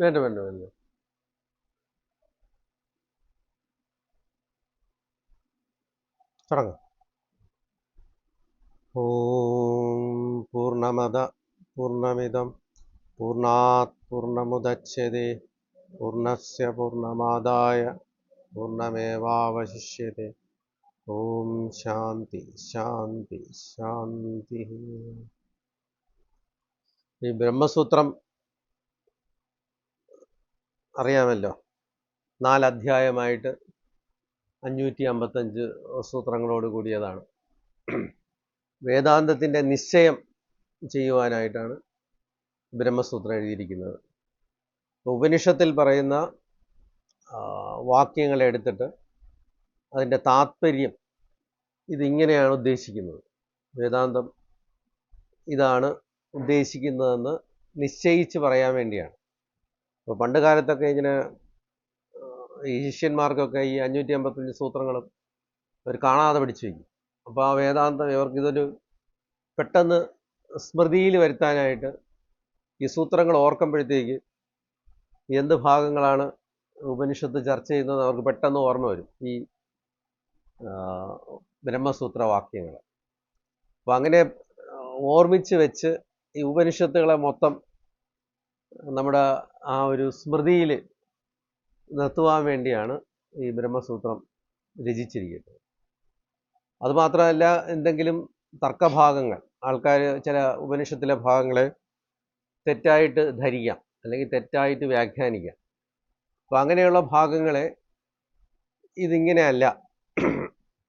വേണ്ട വേണ്ട വേണ്ട. തുടങ്ങാം. ഓം പൂർണ്ണമദ പൂർണ്ണമിദം പൂർണ്ണാത് പൂർണ്ണമുദച്യത്തെ പൂർണ്ണസ്യ പൂർണ്ണമാദായ പൂർണ്ണമേവാവശിഷ്യത്തെ. ഓം ശാന്തി ശാന്തി ശാന്തി. ഈ ബ്രഹ്മസൂത്രം അറിയാമല്ലോ, 4 അധ്യായമായിട്ട് 555 സൂത്രങ്ങളോട് കൂടിയതാണ്. വേദാന്തത്തിൻ്റെ നിശ്ചയം ചെയ്യുവാനായിട്ടാണ് ബ്രഹ്മസൂത്രം എഴുതിയിരിക്കുന്നത്. ഉപനിഷത്തിൽ പറയുന്ന വാക്യങ്ങളെ എടുത്തിട്ട് അതിൻ്റെ താത്പര്യം ഇതിങ്ങനെയാണ് ഉദ്ദേശിക്കുന്നത്, വേദാന്തം ഇതാണ് ഉദ്ദേശിക്കുന്നതെന്ന് നിശ്ചയിച്ച് പറയാൻ വേണ്ടിയാണ്. അപ്പോൾ പണ്ട് കാലത്തൊക്കെ ഇങ്ങനെ ഈ ശിഷ്യന്മാർക്കൊക്കെ ഈ 555 സൂത്രങ്ങളും അവർ കാണാതെ പഠിച്ചു വയ്ക്കും. അപ്പോൾ ആ വേദാന്തം ഇവർക്കിതൊരു പെട്ടെന്ന് സ്മൃതിയിൽ വരുത്താനായിട്ട് ഈ സൂത്രങ്ങൾ ഓർക്കുമ്പോഴത്തേക്ക് എന്ത് ഭാഗങ്ങളാണ് ഉപനിഷത്ത് ചർച്ച ചെയ്യുന്നത് അവർക്ക് പെട്ടെന്ന് ഓർമ്മ വരും, ഈ ബ്രഹ്മസൂത്ര വാക്യങ്ങൾ. അപ്പോൾ അങ്ങനെ ഓർമ്മിച്ച് വെച്ച് ഈ ഉപനിഷത്തുകളെ മൊത്തം നമ്മുടെ ആ ഒരു സ്മൃതിയിൽ നിർത്തുവാൻ വേണ്ടിയാണ് ഈ ബ്രഹ്മസൂത്രം രചിച്ചിരിക്കുന്നത്. അതുമാത്രമല്ല, എന്തെങ്കിലും തർക്കഭാഗങ്ങൾ ആൾക്കാർ ചില ഉപനിഷത്തിലെ ഭാഗങ്ങളെ തെറ്റായിട്ട് ധരിക്കാം, അല്ലെങ്കിൽ തെറ്റായിട്ട് വ്യാഖ്യാനിക്കാം. അപ്പോൾ അങ്ങനെയുള്ള ഭാഗങ്ങളെ ഇതിങ്ങനെയല്ല,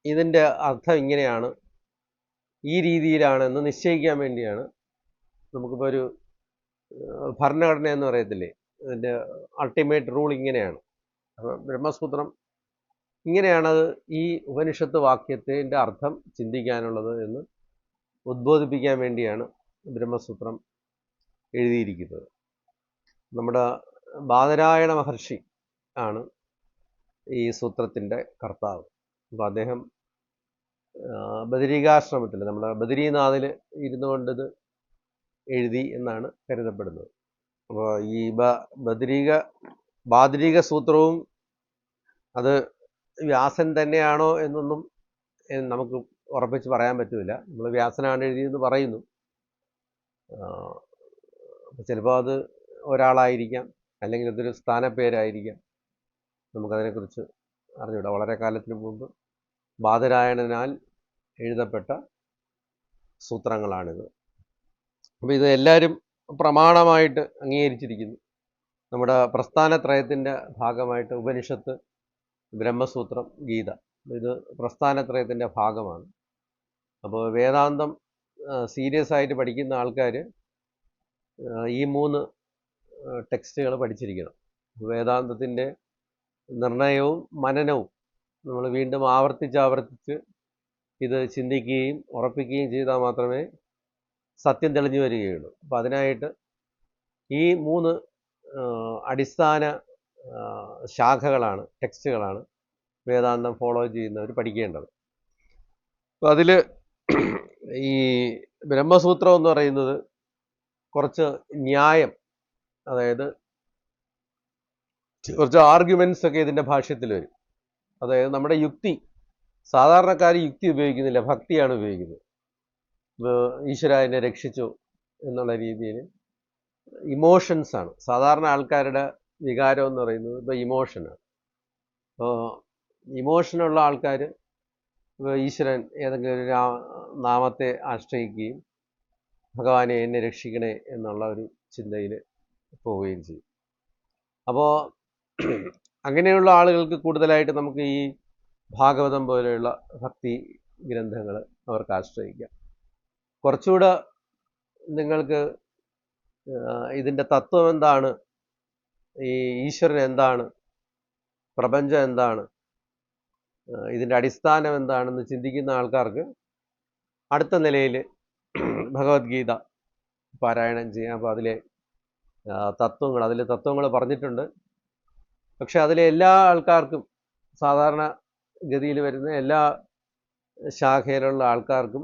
ഇതിൻ്റെ അർത്ഥം ഇങ്ങനെയാണ്, ഈ രീതിയിലാണെന്ന് നിശ്ചയിക്കാൻ വേണ്ടിയാണ്. നമുക്കിപ്പോൾ ഒരു ഭരണഘടന എന്ന് പറയത്തില്ലേ, അതിൻ്റെ അൾട്ടിമേറ്റ് റൂൾ ഇങ്ങനെയാണ്. ബ്രഹ്മസൂത്രം ഇങ്ങനെയാണത് ഈ ഉപനിഷത്ത് വാക്യത്തിൻ്റെ അർത്ഥം ചിന്തിക്കാനുള്ളത് എന്ന് ഉദ്ബോധിപ്പിക്കാൻ വേണ്ടിയാണ് ബ്രഹ്മസൂത്രം എഴുതിയിരിക്കുന്നത്. നമ്മുടെ ബാദരായണ മഹർഷി ആണ് ഈ സൂത്രത്തിൻ്റെ കർത്താവ്. അപ്പോൾ അദ്ദേഹം ബദരീകാശ്രമത്തിൽ, നമ്മുടെ ബദരീനാഥിൽ ഇരുന്നു കൊണ്ടിത് എഴുതി എന്നാണ് കരുതപ്പെടുന്നത്. അപ്പോൾ ഈ ബാദരീക സൂത്രവും അത് വ്യാസൻ തന്നെയാണോ എന്നൊന്നും നമുക്ക് ഉറപ്പിച്ച് പറയാൻ പറ്റില്ല. നമ്മൾ വ്യാസനാണ് എഴുതിയെന്ന് പറയുന്നു. ചിലപ്പോൾ അത് ഒരാളായിരിക്കാം, അല്ലെങ്കിൽ അതൊരു സ്ഥാനപ്പേരായിരിക്കാം, നമുക്കതിനെക്കുറിച്ച് അറിഞ്ഞൂടാ. വളരെ കാലത്തിന് മുമ്പ് ബാദരായണനാൽ എഴുതപ്പെട്ട സൂത്രങ്ങളാണിത്. അപ്പോൾ ഇത് എല്ലാവരും പ്രമാണമായിട്ട് അംഗീകരിച്ചിരിക്കുന്നു. നമ്മുടെ പ്രസ്ഥാനത്രയത്തിൻ്റെ ഭാഗമായിട്ട് ഉപനിഷത്ത്, ബ്രഹ്മസൂത്രം, ഗീത, ഇത് പ്രസ്ഥാനത്രയത്തിൻ്റെ ഭാഗമാണ്. അപ്പോൾ വേദാന്തം സീരിയസ് ആയിട്ട് പഠിക്കുന്ന ആൾക്കാർ ഈ 3 ടെക്സ്റ്റുകൾ പഠിച്ചിരിക്കണം. വേദാന്തത്തിൻ്റെ നിർണയവും മനനവും നമ്മൾ വീണ്ടും ആവർത്തിച്ച് ഇത് ചിന്തിക്കുകയും ഉറപ്പിക്കുകയും ചെയ്താൽ മാത്രമേ സത്യം തെളിഞ്ഞു വരികയുള്ളൂ. അപ്പോൾ അതിനായിട്ട് ഈ 3 അടിസ്ഥാന ശാഖകളാണ്, ടെക്സ്റ്റുകളാണ് വേദാന്തം ഫോളോ ചെയ്യുന്നവർ പഠിക്കേണ്ടത്. അപ്പോൾ അതിൽ ഈ ബ്രഹ്മസൂത്രം എന്ന് പറയുന്നത് കുറച്ച് ന്യായം, അതായത് കുറച്ച് ആർഗ്യുമെൻറ്റ്സ് ഒക്കെ ഇതിൻ്റെ ഭാഷ്യത്തിൽ വരും. അതായത് നമ്മുടെ യുക്തി, സാധാരണക്കാർ യുക്തി ഉപയോഗിക്കുന്നില്ല, ഭക്തിയാണ് ഉപയോഗിക്കുന്നത്. ഈശ്വര എന്നെ രക്ഷിച്ചു എന്നുള്ള രീതിയിൽ ഇമോഷൻസാണ് സാധാരണ ആൾക്കാരുടെ വികാരം എന്ന് പറയുന്നത്. ഇപ്പോൾ ഇമോഷനാണ്. അപ്പോൾ ഇമോഷനുള്ള ആൾക്കാർ ഈശ്വരൻ ഏതെങ്കിലും ഒരു നാമത്തെ ആശ്രയിക്കുകയും ഭഗവാനെ എന്നെ രക്ഷിക്കണേ എന്നുള്ള ഒരു ചിന്തയിൽ പോവുകയും ചെയ്യും. അപ്പോൾ അങ്ങനെയുള്ള ആളുകൾക്ക് കൂടുതലായിട്ട് നമുക്ക് ഈ ഭാഗവതം പോലെയുള്ള ഭക്തി ഗ്രന്ഥങ്ങൾ അവർക്ക് ആശ്രയിക്കാം. കുറച്ചുകൂടെ നിങ്ങൾക്ക് ഇതിൻ്റെ തത്വം എന്താണ്, ഈ ഈശ്വരൻ എന്താണ്, പ്രപഞ്ചം എന്താണ്, ഇതിൻ്റെ അടിസ്ഥാനം എന്താണെന്ന് ചിന്തിക്കുന്ന ആൾക്കാർക്ക് അടുത്ത നിലയിൽ ഭഗവത്ഗീത പാരായണം ചെയ്യാം. അപ്പോൾ അതിലെ തത്വങ്ങൾ പറഞ്ഞിട്ടുണ്ട്. പക്ഷെ അതിലെ എല്ലാ ആൾക്കാർക്കും, സാധാരണ ഗതിയിൽ വരുന്ന എല്ലാ ശാഖയിലുള്ള ആൾക്കാർക്കും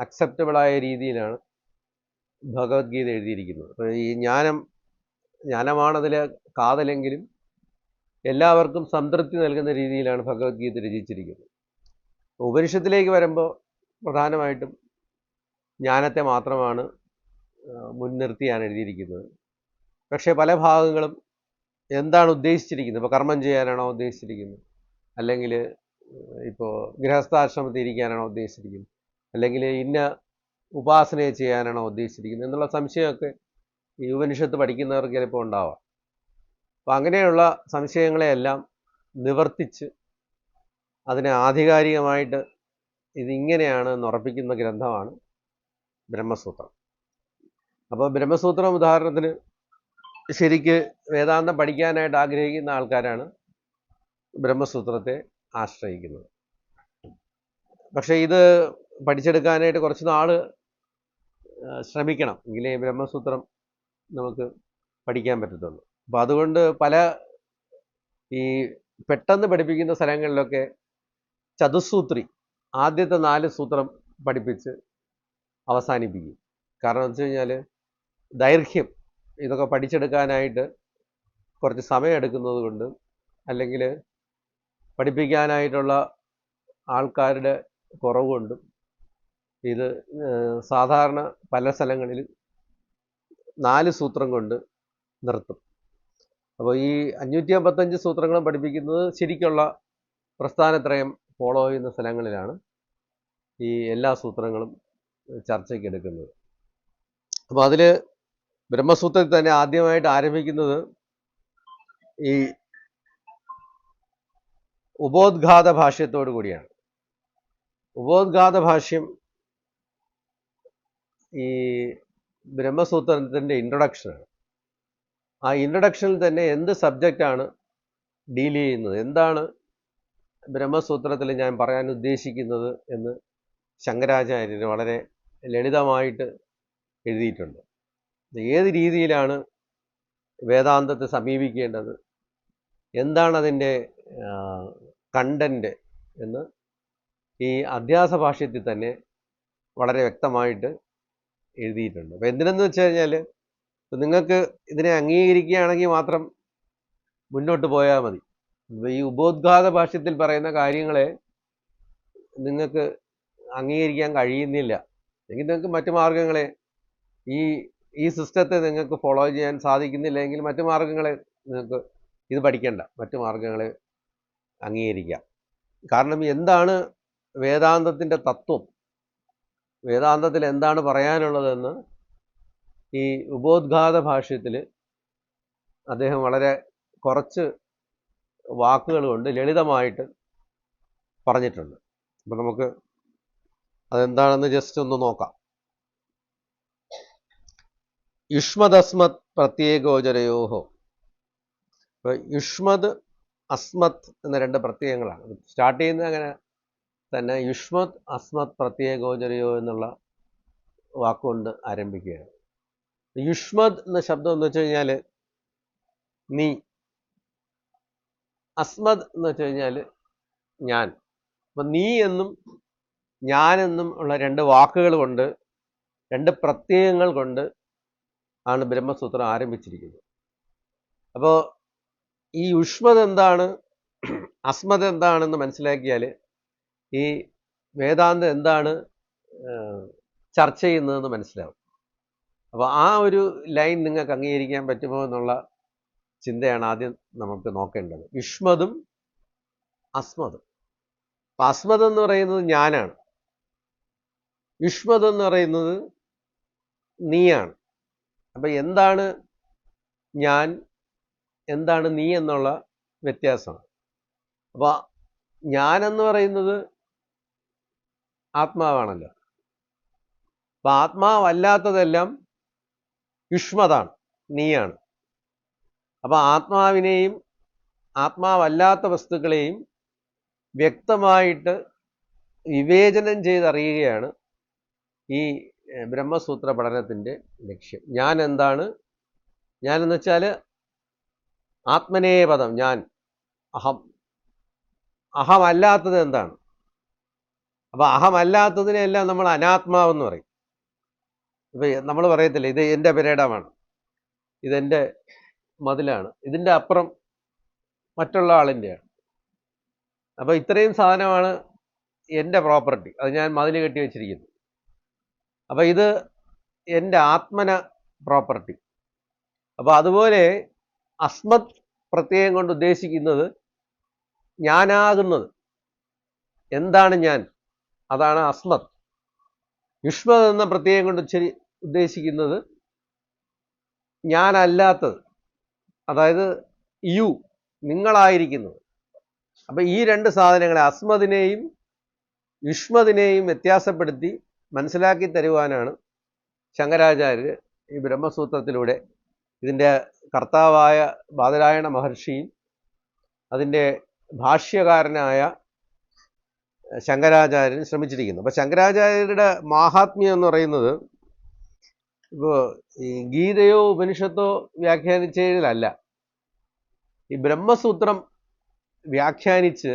അക്സെപ്റ്റബിളായ രീതിയിലാണ് ഭഗവത്ഗീത എഴുതിയിരിക്കുന്നത്. അപ്പോൾ ഈ ജ്ഞാനം ജ്ഞാനമാണതിലെ കാതലെങ്കിലും എല്ലാവർക്കും സംതൃപ്തി നൽകുന്ന രീതിയിലാണ് ഭഗവത്ഗീത രചിച്ചിരിക്കുന്നത്. ഉപനിഷത്തിലേക്ക് വരുമ്പോൾ പ്രധാനമായിട്ടും ജ്ഞാനത്തെ മാത്രമാണ് മുൻനിർത്തിയാണ് എഴുതിയിരിക്കുന്നത്. പക്ഷേ പല ഭാഗങ്ങളും എന്താണ് ഉദ്ദേശിച്ചിരിക്കുന്നത്, ഇപ്പോൾ കർമ്മം ചെയ്യാനാണോ ഉദ്ദേശിച്ചിരിക്കുന്നത്, അല്ലെങ്കിൽ ഇപ്പോൾ ഗൃഹസ്ഥാശ്രമത്തിൽ ഇരിക്കാനാണോ ഉദ്ദേശിച്ചിരിക്കുന്നത്, അല്ലെങ്കിൽ ഇന്ന ഉപാസനയെ ചെയ്യാനാണോ ഉദ്ദേശിച്ചിരിക്കുന്നത് എന്നുള്ള സംശയമൊക്കെ ഈ ഉപനിഷത്ത് പഠിക്കുന്നവർക്ക് ചിലപ്പോൾ ഉണ്ടാവാം. അപ്പം അങ്ങനെയുള്ള സംശയങ്ങളെയെല്ലാം നിവർത്തിച്ച് അതിനെ ആധികാരികമായിട്ട് ഇതിങ്ങനെയാണ് എന്ന് ഉറപ്പിക്കുന്ന ഗ്രന്ഥമാണ് ബ്രഹ്മസൂത്രം. അപ്പോൾ ബ്രഹ്മസൂത്രം ഉദാഹരണത്തിന് ശരിക്ക് വേദാന്തം പഠിക്കാനായിട്ട് ആഗ്രഹിക്കുന്ന ആൾക്കാരാണ് ബ്രഹ്മസൂത്രത്തെ ആശ്രയിക്കുന്നത്. പക്ഷേ ഇത് പഠിച്ചെടുക്കാനായിട്ട് കുറച്ച് നാൾ ശ്രമിക്കണം, എങ്കിലേ ബ്രഹ്മസൂത്രം നമുക്ക് പഠിക്കാൻ പറ്റത്തുള്ളൂ. അപ്പോൾ അതുകൊണ്ട് പല ഈ പെട്ടെന്ന് പഠിപ്പിക്കുന്ന സ്ഥലങ്ങളിലൊക്കെ ചതുസൂത്രി ആദ്യത്തെ 4 സൂത്രം പഠിപ്പിച്ച് അവസാനിപ്പിക്കും. കാരണം എന്ന് വെച്ച് കഴിഞ്ഞാൽ ദൈർഘ്യം ഇതൊക്കെ പഠിച്ചെടുക്കാനായിട്ട് കുറച്ച് സമയം എടുക്കുന്നത് കൊണ്ട്, അല്ലെങ്കിൽ പഠിപ്പിക്കാനായിട്ടുള്ള ആൾക്കാരുടെ കുറവ് കൊണ്ടും ഇത് സാധാരണ പല സ്ഥലങ്ങളിൽ 4 സൂത്രം കൊണ്ട് നിർത്തും. അപ്പോൾ ഈ 555 സൂത്രങ്ങളും പഠിപ്പിക്കുന്നത് ശരിക്കുള്ള പ്രസ്ഥാനത്രയം ഫോളോ ചെയ്യുന്ന സ്ഥലങ്ങളിലാണ് ഈ എല്ലാ സൂത്രങ്ങളും ചർച്ചയ്ക്ക് എടുക്കുന്നത്. അപ്പോൾ അതിൽ ബ്രഹ്മസൂത്രത്തിൽ തന്നെ ആദ്യമായിട്ട് ആരംഭിക്കുന്നത് ഈ ഉപോദ്ഘാത ഭാഷ്യത്തോടു കൂടിയാണ്. ഉപോദ്ഘാത ഭാഷ്യം ഈ ബ്രഹ്മസൂത്രത്തിൻ്റെ ഇൻട്രൊഡക്ഷനാണ്. ആ ഇൻട്രൊഡക്ഷനിൽ തന്നെ എന്ത് സബ്ജക്റ്റാണ് ഡീൽ ചെയ്യുന്നത്, എന്താണ് ബ്രഹ്മസൂത്രത്തിൽ ഞാൻ പറയാൻ ഉദ്ദേശിക്കുന്നത് എന്ന് ശങ്കരാചാര്യർ വളരെ ലളിതമായിട്ട് എഴുതിയിട്ടുണ്ട്. ഏത് രീതിയിലാണ് വേദാന്തത്തെ സമീപിക്കേണ്ടത്, എന്താണ് അതിൻ്റെ കണ്ടൻറ്റ് എന്ന് ഈ അധ്യാസ ഭാഷ്യത്തിൽ തന്നെ വളരെ വ്യക്തമായിട്ട് എഴുതിയിട്ടുണ്ട്. അപ്പോൾ എന്തിനെന്ന് വെച്ച് കഴിഞ്ഞാൽ, നിങ്ങൾക്ക് ഇതിനെ അംഗീകരിക്കുകയാണെങ്കിൽ മാത്രം മുന്നോട്ട് പോയാൽ മതി. ഈ ഉപോദ്ഘാത ഭാഷ്യത്തിൽ പറയുന്ന കാര്യങ്ങളെ നിങ്ങൾക്ക് അംഗീകരിക്കാൻ കഴിയുന്നില്ല എങ്കിൽ നിങ്ങൾക്ക് മറ്റു മാർഗങ്ങളെ ഈ സിസ്റ്റത്തെ നിങ്ങൾക്ക് ഫോളോ ചെയ്യാൻ സാധിക്കുന്നില്ലെങ്കിൽ മറ്റു മാർഗങ്ങളെ നിങ്ങൾക്ക് ഇത് പഠിക്കേണ്ട, മറ്റു മാർഗങ്ങളെ അംഗീകരിക്കാം. കാരണം എന്താണ് വേദാന്തത്തിൻ്റെ തത്വം, വേദാന്തത്തിൽ എന്താണ് പറയാനുള്ളതെന്ന് ഈ ഉപോദ്ഘാത ഭാഷ്യത്തിൽ അദ്ദേഹം വളരെ കുറച്ച് വാക്കുകൾ കൊണ്ട് ലളിതമായിട്ട് പറഞ്ഞിട്ടുണ്ട്. അപ്പം നമുക്ക് അതെന്താണെന്ന് ജസ്റ്റ് ഒന്ന് നോക്കാം. യുഷ്മദസ്മത് പ്രത്യേകോചരയോഹോ. അപ്പോൾ യുഷ്മത് അസ്മത് എന്ന 2 പ്രത്യയങ്ങളാണ്. സ്റ്റാർട്ട് ചെയ്യുന്നത് അങ്ങനെ തന്നെ യുഷ്മത് അസ്മത് പ്രത്യേകോചരയോ എന്നുള്ള വാക്കുകൊണ്ട് ആരംഭിക്കുകയാണ്. യുഷ്മത് എന്ന ശബ്ദം എന്ന് വെച്ച് കഴിഞ്ഞാൽ നീ, അസ്മത് എന്ന് വെച്ച് കഴിഞ്ഞാൽ ഞാൻ. അപ്പം നീ എന്നും ഞാൻ എന്നും ഉള്ള 2 വാക്കുകൾ കൊണ്ട്, 2 പ്രത്യയങ്ങൾ കൊണ്ട് ആണ് ബ്രഹ്മസൂത്രം ആരംഭിച്ചിരിക്കുന്നത്. അപ്പോൾ ഈ യുഷ്മത് എന്താണ്, അസ്മത് എന്താണെന്ന് മനസ്സിലാക്കിയാൽ ഈ വേദാന്തം എന്താണ് ചർച്ച ചെയ്യുന്നതെന്ന് മനസ്സിലാവും. അപ്പോൾ ആ ഒരു ലൈൻ നിങ്ങൾക്ക് അംഗീകരിക്കാൻ പറ്റുമോ എന്നുള്ള ചിന്തയാണ് ആദ്യം നമുക്ക് നോക്കേണ്ടത്. യുഷ്മതും അസ്മതും. അപ്പം അസ്മത് എന്ന് പറയുന്നത് ഞാനാണ്, യുഷ്മത് എന്ന് പറയുന്നത് നീയാണ്. അപ്പം എന്താണ് ഞാൻ, എന്താണ് നീ എന്നുള്ള വ്യത്യാസമാണ്. അപ്പോൾ ഞാനെന്ന് പറയുന്നത് ആത്മാവാണല്ലോ. അപ്പം ആത്മാവല്ലാത്തതെല്ലാം യുഷ്മതാണ്, നീയാണ്. അപ്പം ആത്മാവിനെയും ആത്മാവല്ലാത്ത വസ്തുക്കളെയും വ്യക്തമായിട്ട് വിവേചനം ചെയ്തറിയുകയാണ് ഈ ബ്രഹ്മസൂത്ര പഠനത്തിൻ്റെ ലക്ഷ്യം. ഞാൻ എന്താണ്, ഞാനെന്ന് വെച്ചാൽ ആത്മനേപദം, ഞാൻ, അഹം. അഹമല്ലാത്തത് എന്താണ്? അപ്പോൾ അഹമല്ലാത്തതിനെല്ലാം നമ്മൾ അനാത്മാവെന്ന് പറയും. ഇപ്പം നമ്മൾ പറയത്തില്ല ഇത് എൻ്റെ പെരേടമാണ്, ഇതെൻ്റെ മതിലാണ്, ഇതിൻ്റെ അപ്പുറം മറ്റുള്ള ആളിൻ്റെയാണ്. അപ്പോൾ ഇത്രയും സാധനമാണ് എൻ്റെ പ്രോപ്പർട്ടി, അത് ഞാൻ മതിൽ കെട്ടി വെച്ചിരിക്കുന്നു. അപ്പോൾ ഇത് എൻ്റെ ആത്മന പ്രോപ്പർട്ടി. അപ്പോൾ അതുപോലെ അസ്മത് പ്രത്യയം കൊണ്ട് ഉദ്ദേശിക്കുന്നത് ഞാനാകുന്നത്. എന്താണ് ഞാൻ? അതാണ് അസ്മത്. യുഷ്മത് എന്ന പ്രത്യയം കൊണ്ട് ഉദ്ദേശിക്കുന്നത് ഞാനല്ലാത്തത്, അതായത് യു, നിങ്ങളായിരിക്കുന്നത്. അപ്പം ഈ രണ്ട് സാധനങ്ങളെ, അസ്മദിനെയും യുഷ്മതിനെയും വ്യത്യാസപ്പെടുത്തി മനസ്സിലാക്കി തരുവാനാണ് ശങ്കരാചാര്യർ ഈ ബ്രഹ്മസൂത്രത്തിലൂടെ ഇതിൻ്റെ കർത്താവായ ബാദരായണ മഹർഷിയും അതിൻ്റെ ഭാഷ്യകാരനായ ശങ്കരാചാര്യൻ ശ്രമിച്ചിരിക്കുന്നു. അപ്പോൾ ശങ്കരാചാര്യരുടെ മാഹാത്മ്യം എന്ന് പറയുന്നത് ഇപ്പോൾ ഈ ഗീതയോ ഉപനിഷത്തോ വ്യാഖ്യാനിച്ചതിലല്ല, ഈ ബ്രഹ്മസൂത്രം വ്യാഖ്യാനിച്ച്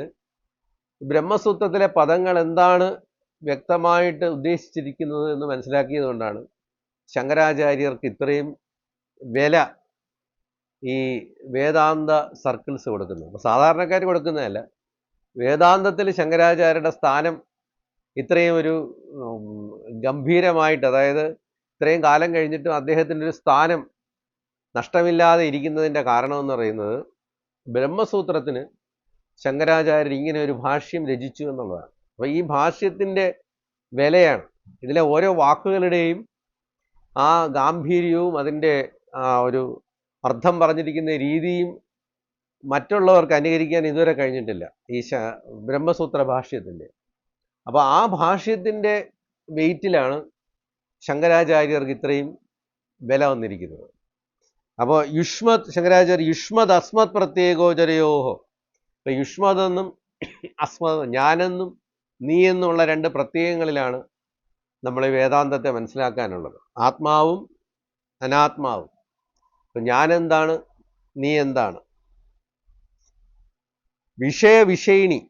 ബ്രഹ്മസൂത്രത്തിലെ പദങ്ങൾ എന്താണ് വ്യക്തമായിട്ട് ഉദ്ദേശിച്ചിരിക്കുന്നത് എന്ന് മനസ്സിലാക്കിയത് കൊണ്ടാണ് ശങ്കരാചാര്യർക്ക് ഇത്രയും വില ഈ വേദാന്ത സർക്കിൾസ് കൊടുക്കുന്നത്. അപ്പോൾ സാധാരണക്കാർ കൊടുക്കുന്നതല്ല, വേദാന്തത്തിൽ ശങ്കരാചാര്യരുടെ സ്ഥാനം ഇത്രയും ഒരു ഗംഭീരമായിട്ട്, അതായത് ഇത്രയും കാലം കഴിഞ്ഞിട്ടും അദ്ദേഹത്തിൻ്റെ ഒരു സ്ഥാനം നഷ്ടമില്ലാതെ ഇരിക്കുന്നതിൻ്റെ കാരണമെന്ന് പറയുന്നത് ബ്രഹ്മസൂത്രത്തിന് ശങ്കരാചാര്യർ ഇങ്ങനെ ഒരു ഭാഷ്യം രചിച്ചു എന്നുള്ളതാണ്. അപ്പോൾ ഈ ഭാഷ്യത്തിൻ്റെ വിലയാണ്, ഇതിലെ ഓരോ വാക്കുകളുടെയും ആ ഗാംഭീര്യവും അതിൻ്റെ ഒരു അർത്ഥം പറഞ്ഞിരിക്കുന്ന രീതിയും മറ്റുള്ളവർക്ക് അനുകരിക്കാൻ ഇതുവരെ കഴിഞ്ഞിട്ടില്ല ഈ ബ്രഹ്മസൂത്ര ഭാഷ്യത്തിൻ്റെ. അപ്പോൾ ആ ഭാഷ്യത്തിൻ്റെ വെയിറ്റിലാണ് ശങ്കരാചാര്യർക്ക് ഇത്രയും വില വന്നിരിക്കുന്നത്. അപ്പോൾ യുഷ്മത്, ശങ്കരാചാര്യ യുഷ്മത് അസ്മത് പ്രത്യേകോചരയോഹോ, ഇപ്പം യുഷ്മത് എന്നും അസ്മത്, ഞാനെന്നും നീ എന്നുള്ള രണ്ട് പ്രത്യയങ്ങളിലാണ് നമ്മൾ വേദാന്തത്തെ മനസ്സിലാക്കാനുള്ളത്. ആത്മാവും അനാത്മാവും. ഇപ്പം ഞാനെന്താണ്, നീ എന്താണ്? വിഷയവിഷയിണി,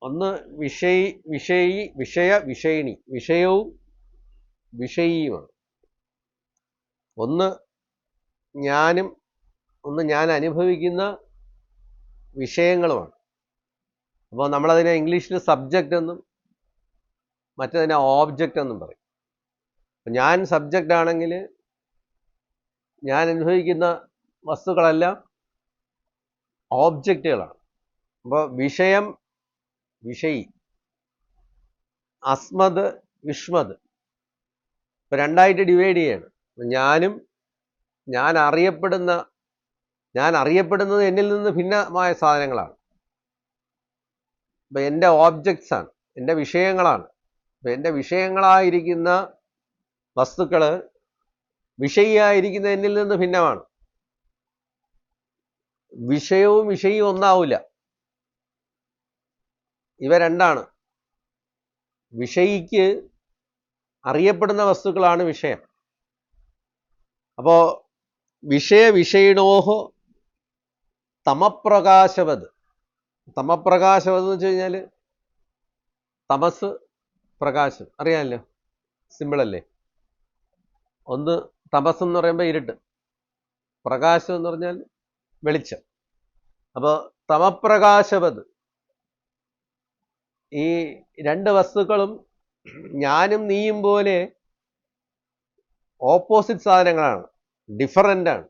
ഒന്ന് വിഷയിണി, വിഷയവും വിഷയിയുമാണ്. ഒന്ന് ഞാനും ഒന്ന് ഞാൻ അനുഭവിക്കുന്ന വിഷയങ്ങളുമാണ്. അപ്പോൾ നമ്മളതിനെ ഇംഗ്ലീഷിൽ സബ്ജക്റ്റ് എന്നും മറ്റതിനെ ഓബ്ജക്റ്റ് എന്നും പറയും. ഞാൻ സബ്ജക്റ്റ് ആണെങ്കിൽ ഞാൻ അനുഭവിക്കുന്ന വസ്തുക്കളെല്ലാം ഓബ്ജക്റ്റുകളാണ്. അപ്പോൾ വിഷയം വിഷയി, അസ്മത് യുഷ്മത്, ഇപ്പോൾ രണ്ടായിട്ട് ഡിവൈഡ് ചെയ്യാണ്. ഞാനും ഞാൻ അറിയപ്പെടുന്നത് എന്നിൽ നിന്ന് ഭിന്നമായ സാധനങ്ങളാണ്. അപ്പം എൻ്റെ ഓബ്ജക്ട്സാണ്, എൻ്റെ വിഷയങ്ങളാണ്. അപ്പം എൻ്റെ വിഷയങ്ങളായിരിക്കുന്ന വസ്തുക്കൾ വിഷയിയായിരിക്കുന്ന എന്നിൽ നിന്ന് ഭിന്നമാണ്. വിഷയവും വിഷയിയും ഒന്നാവില്ല, ഇവ രണ്ടാണ്. വിഷയിക്ക് അറിയപ്പെടുന്ന വസ്തുക്കളാണ് വിഷയം. അപ്പോൾ വിഷയിണോഹോ തമപ്രകാശവത്. തമപ്രകാശവത് എന്ന് വെച്ച് കഴിഞ്ഞാൽ തമസ്, പ്രകാശം, അറിയാമല്ലോ, സിമ്പിളല്ലേ. ഒന്ന് തമസ് എന്ന് പറയുമ്പോൾ ഇരുട്ട്, പ്രകാശം എന്ന് പറഞ്ഞാൽ വെളിച്ചം. അപ്പോൾ തമപ്രകാശവത്, ഈ രണ്ട് വസ്തുക്കളും ഞാനും നീയും പോലെ ഓപ്പോസിറ്റ് സാധനങ്ങളാണ്, ഡിഫറൻ്റാണ്,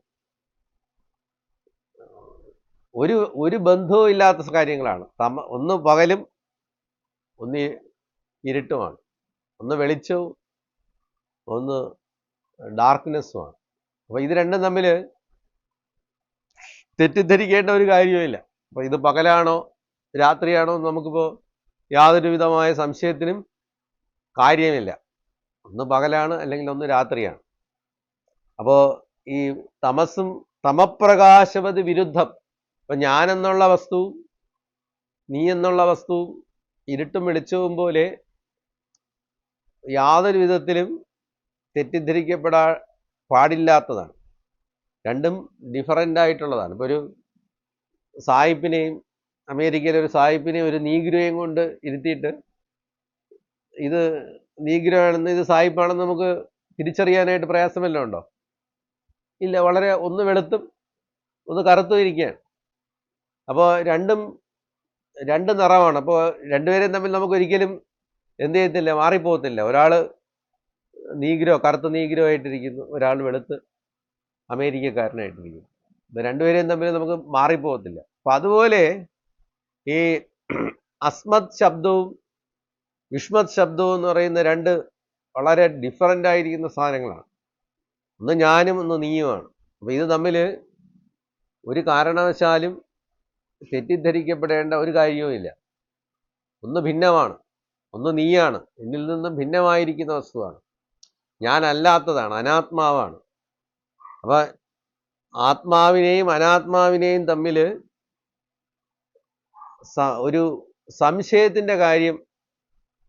ഒരു ബന്ധവും ഇല്ലാത്ത കാര്യങ്ങളാണ്. ഒന്ന് പകലും ഒന്ന് ഇരുട്ടുമാണ്, ഒന്ന് വെളിച്ചവും ഒന്ന് ഡാർക്ക്നെസ്സുമാണ്. അപ്പോൾ ഇത് രണ്ടും തമ്മിൽ തെറ്റിദ്ധരിക്കേണ്ട ഒരു കാര്യവുമില്ല. അപ്പോൾ ഇത് പകലാണോ രാത്രിയാണോ നമുക്കിപ്പോൾ യാതൊരു വിധമായ സംശയത്തിനും കാര്യമില്ല. ഒന്ന് പകലാണ് അല്ലെങ്കിൽ ഒന്ന് രാത്രിയാണ്. അപ്പോൾ ഈ തമസും തമപ്രകാശവത് വിരുദ്ധം. ഇപ്പം ഞാനെന്നുള്ള വസ്തുവും നീ എന്നുള്ള വസ്തുവും ഇരുട്ടും വെളിച്ചവും പോലെ യാതൊരു വിധത്തിലും പാടില്ലാത്തതാണ്. രണ്ടും ഡിഫറൻ്റ് ആയിട്ടുള്ളതാണ്. ഇപ്പോൾ ഒരു സായിപ്പിനെയും, അമേരിക്കയിലെ ഒരു സായിപ്പിനെയും ഒരു നീഗ്രോയും കൊണ്ട് ഇരുത്തിയിട്ട് ഇത് നീഗ്രോ ആണെന്ന് ഇത് സായിപ്പാണെന്ന് നമുക്ക് തിരിച്ചറിയാനായിട്ട് പ്രയാസമല്ലോ ഉണ്ടോ? ഇല്ല, വളരെ ഒന്ന് വെളുത്തും ഒന്ന് കറുത്തും ഇരിക്കുകയാണ്. അപ്പോൾ രണ്ട് നിറമാണ്. അപ്പോൾ രണ്ടുപേരും തമ്മിൽ നമുക്ക് ഒരിക്കലും എന്ത് ചെയ്യത്തില്ല, മാറിപ്പോകത്തില്ല. ഒരാൾ കറുത്ത നീഗ്രോ ആയിട്ടിരിക്കുന്നു, ഒരാൾ വെളുത്ത് അമേരിക്കക്കാരനായിട്ടിരിക്കുന്നു. ഇത് രണ്ടുപേരെയും തമ്മിൽ നമുക്ക് മാറിപ്പോകത്തില്ല. അപ്പം അതുപോലെ ഈ അസ്മത് ശബ്ദവും യുഷ്മത് ശബ്ദവും എന്ന് പറയുന്ന രണ്ട് വളരെ ഡിഫറൻ്റ് ആയിരിക്കുന്ന സാധനങ്ങളാണ്. ഒന്ന് ഞാനും ഒന്ന് നീയുമാണ്. അപ്പോൾ ഇത് തമ്മിൽ ഒരു കാരണവശാലും തെറ്റിദ്ധരിക്കപ്പെടേണ്ട ഒരു കാര്യവുമില്ല. ഒന്ന് ഭിന്നമാണ്, ഒന്ന് നീയാണ്, എന്നിൽ നിന്നും ഭിന്നമായിരിക്കുന്ന വസ്തുവാണ്, ഞാനല്ലാത്തതാണ്, അനാത്മാവാണ്. അപ്പം ആത്മാവിനെയും അനാത്മാവിനെയും തമ്മിൽ ഒരു സംശയത്തിൻ്റെ കാര്യം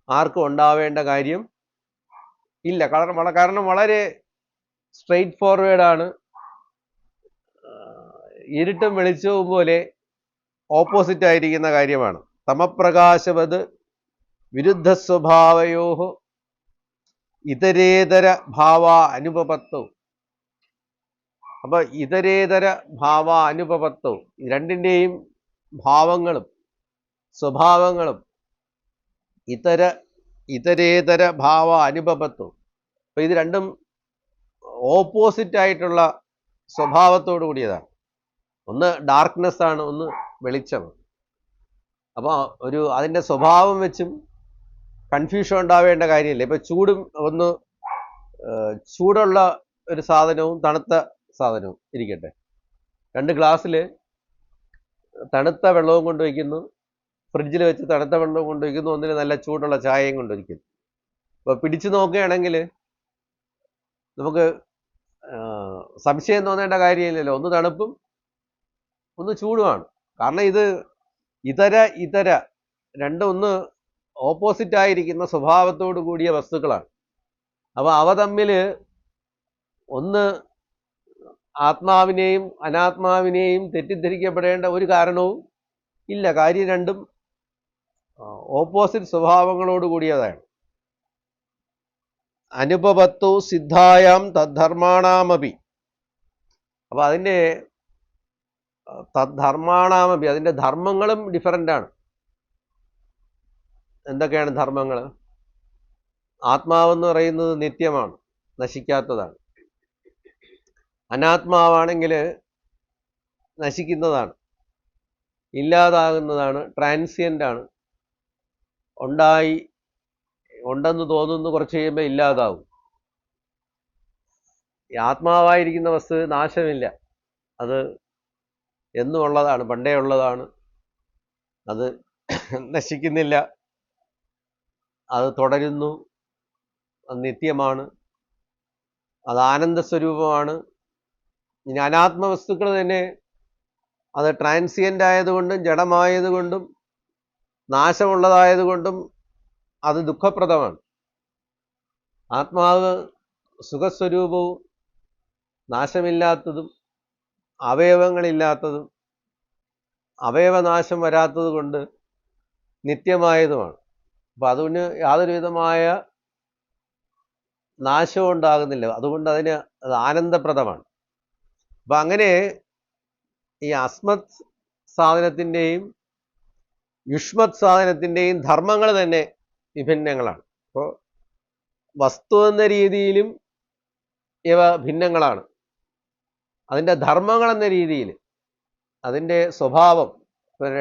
ആർക്കും ഉണ്ടാവേണ്ട കാര്യം ഇല്ല. കാരണം വളരെ സ്ട്രെയിറ്റ് ഫോർവേഡാണ്. ഇരുട്ടും വെളിച്ചവും പോലെ ഓപ്പോസിറ്റ് ആയിരിക്കുന്ന കാര്യമാണ്. തമപ്രകാശവത് വിരുദ്ധ സ്വഭാവയോ ഇതരേതര ഭാവ അനുപപത്തവും. അപ്പൊ ഇതരേതര ഭാവ അനുപപത്തവും, രണ്ടിൻ്റെയും ഭാവങ്ങളും സ്വഭാവങ്ങളും ഇതരേതര ഭാവ അനുപപത്വവും. അപ്പൊ ഇത് രണ്ടും ഓപ്പോസിറ്റ് ആയിട്ടുള്ള സ്വഭാവത്തോടു കൂടിയതാണ്. ഒന്ന് ഡാർക്ക്നെസ് ആണ്, ഒന്ന് വെളിച്ചമാണ്. അപ്പോൾ അതിൻ്റെ സ്വഭാവം വെച്ചും കൺഫ്യൂഷൻ ഉണ്ടാവേണ്ട കാര്യമില്ല. ഇപ്പൊ ചൂടുള്ള ഒരു സാധനവും തണുത്ത സാധനവും ഇരിക്കട്ടെ, രണ്ട് ഗ്ലാസ്സിൽ തണുത്ത വെള്ളവും കൊണ്ടുവയ്ക്കുന്നു, ഫ്രിഡ്ജിൽ വെച്ച് തണുത്ത വെള്ളവും കൊണ്ടുവയ്ക്കുന്നു, ഒന്നിന് നല്ല ചൂടുള്ള ചായയും കൊണ്ടുവയ്ക്കുന്നു. അപ്പോൾ പിടിച്ചു നോക്കുകയാണെങ്കിൽ നമുക്ക് സംശയം തോന്നേണ്ട കാര്യമില്ലല്ലോ, ഒന്ന് തണുപ്പും ഒന്ന് ചൂടുമാണ്. കാരണം ഇത് ഇതര രണ്ടും ഒന്ന് ഓപ്പോസിറ്റ് ആയിരിക്കുന്ന സ്വഭാവത്തോടു കൂടിയ വസ്തുക്കളാണ്. അപ്പോൾ അവ തമ്മിൽ ഒന്ന് ആത്മാവിനെയും അനാത്മാവിനെയും തെറ്റിദ്ധരിക്കപ്പെടേണ്ട ഒരു കാരണവും ഇല്ല. കാര്യം രണ്ടും ഓപ്പോസിറ്റ് സ്വഭാവങ്ങളോട് കൂടിയതാണ്. അനുപപത്തോ സിദ്ധായാം തദ്ധർമാണാമപി. അപ്പോൾ അതിൻ്റെ തദ്ധർമാണാമപി, അതിൻ്റെ ധർമ്മങ്ങളും ഡിഫറൻ്റാണ്. എന്തൊക്കെയാണ് ധർമ്മങ്ങൾ? ആത്മാവെന്ന് പറയുന്നത് നിത്യമാണ്, നശിക്കാത്തതാണ്. അനാത്മാവാണെങ്കിൽ നശിക്കുന്നതാണ്, ഇല്ലാതാകുന്നതാണ്, ട്രാൻസിയൻ്റ് ആണ്. ഉണ്ടെന്ന് തോന്നുന്നു, കുറച്ച് കഴിയുമ്പോൾ ഇല്ലാതാവും. ഈ ആത്മാവായിരിക്കുന്ന വസ്തു നാശമില്ല, അത് എന്നും ഉള്ളതാണ്, പണ്ടേ ഉള്ളതാണ്, അത് നശിക്കുന്നില്ല, അത് തുടരുന്നു, അത് നിത്യമാണ്, അത് ആനന്ദസ്വരൂപമാണ്. ഇനി അനാത്മവസ്തുക്കൾ തന്നെ അത് ട്രാൻസിയൻ്റ് ആയതുകൊണ്ടും ജഡമായതുകൊണ്ടും നാശമുള്ളതായതുകൊണ്ടും അത് ദുഃഖപ്രദമാണ്. ആത്മാവ് സുഖസ്വരൂപവും നാശമില്ലാത്തതും അവയവങ്ങളില്ലാത്തതും അവയവനാശം വരാത്തത് കൊണ്ട് നിത്യമായതുമാണ്. അപ്പം അതിന് യാതൊരു വിധമായ നാശവും ഉണ്ടാകുന്നില്ല, അതുകൊണ്ട് അത് ആനന്ദപ്രദമാണ്. അപ്പം അങ്ങനെ ഈ അസ്മത് സാധനത്തിൻ്റെയും യുഷ്മത് സാധനത്തിൻ്റെയും ധർമ്മങ്ങൾ തന്നെ വിഭിന്നങ്ങളാണ്. അപ്പോൾ വസ്തു എന്ന രീതിയിലും ഇവ ഭിന്നങ്ങളാണ്. അതിൻ്റെ ധർമ്മങ്ങൾ എന്ന രീതിയിൽ, അതിൻ്റെ സ്വഭാവം, ഇപ്പം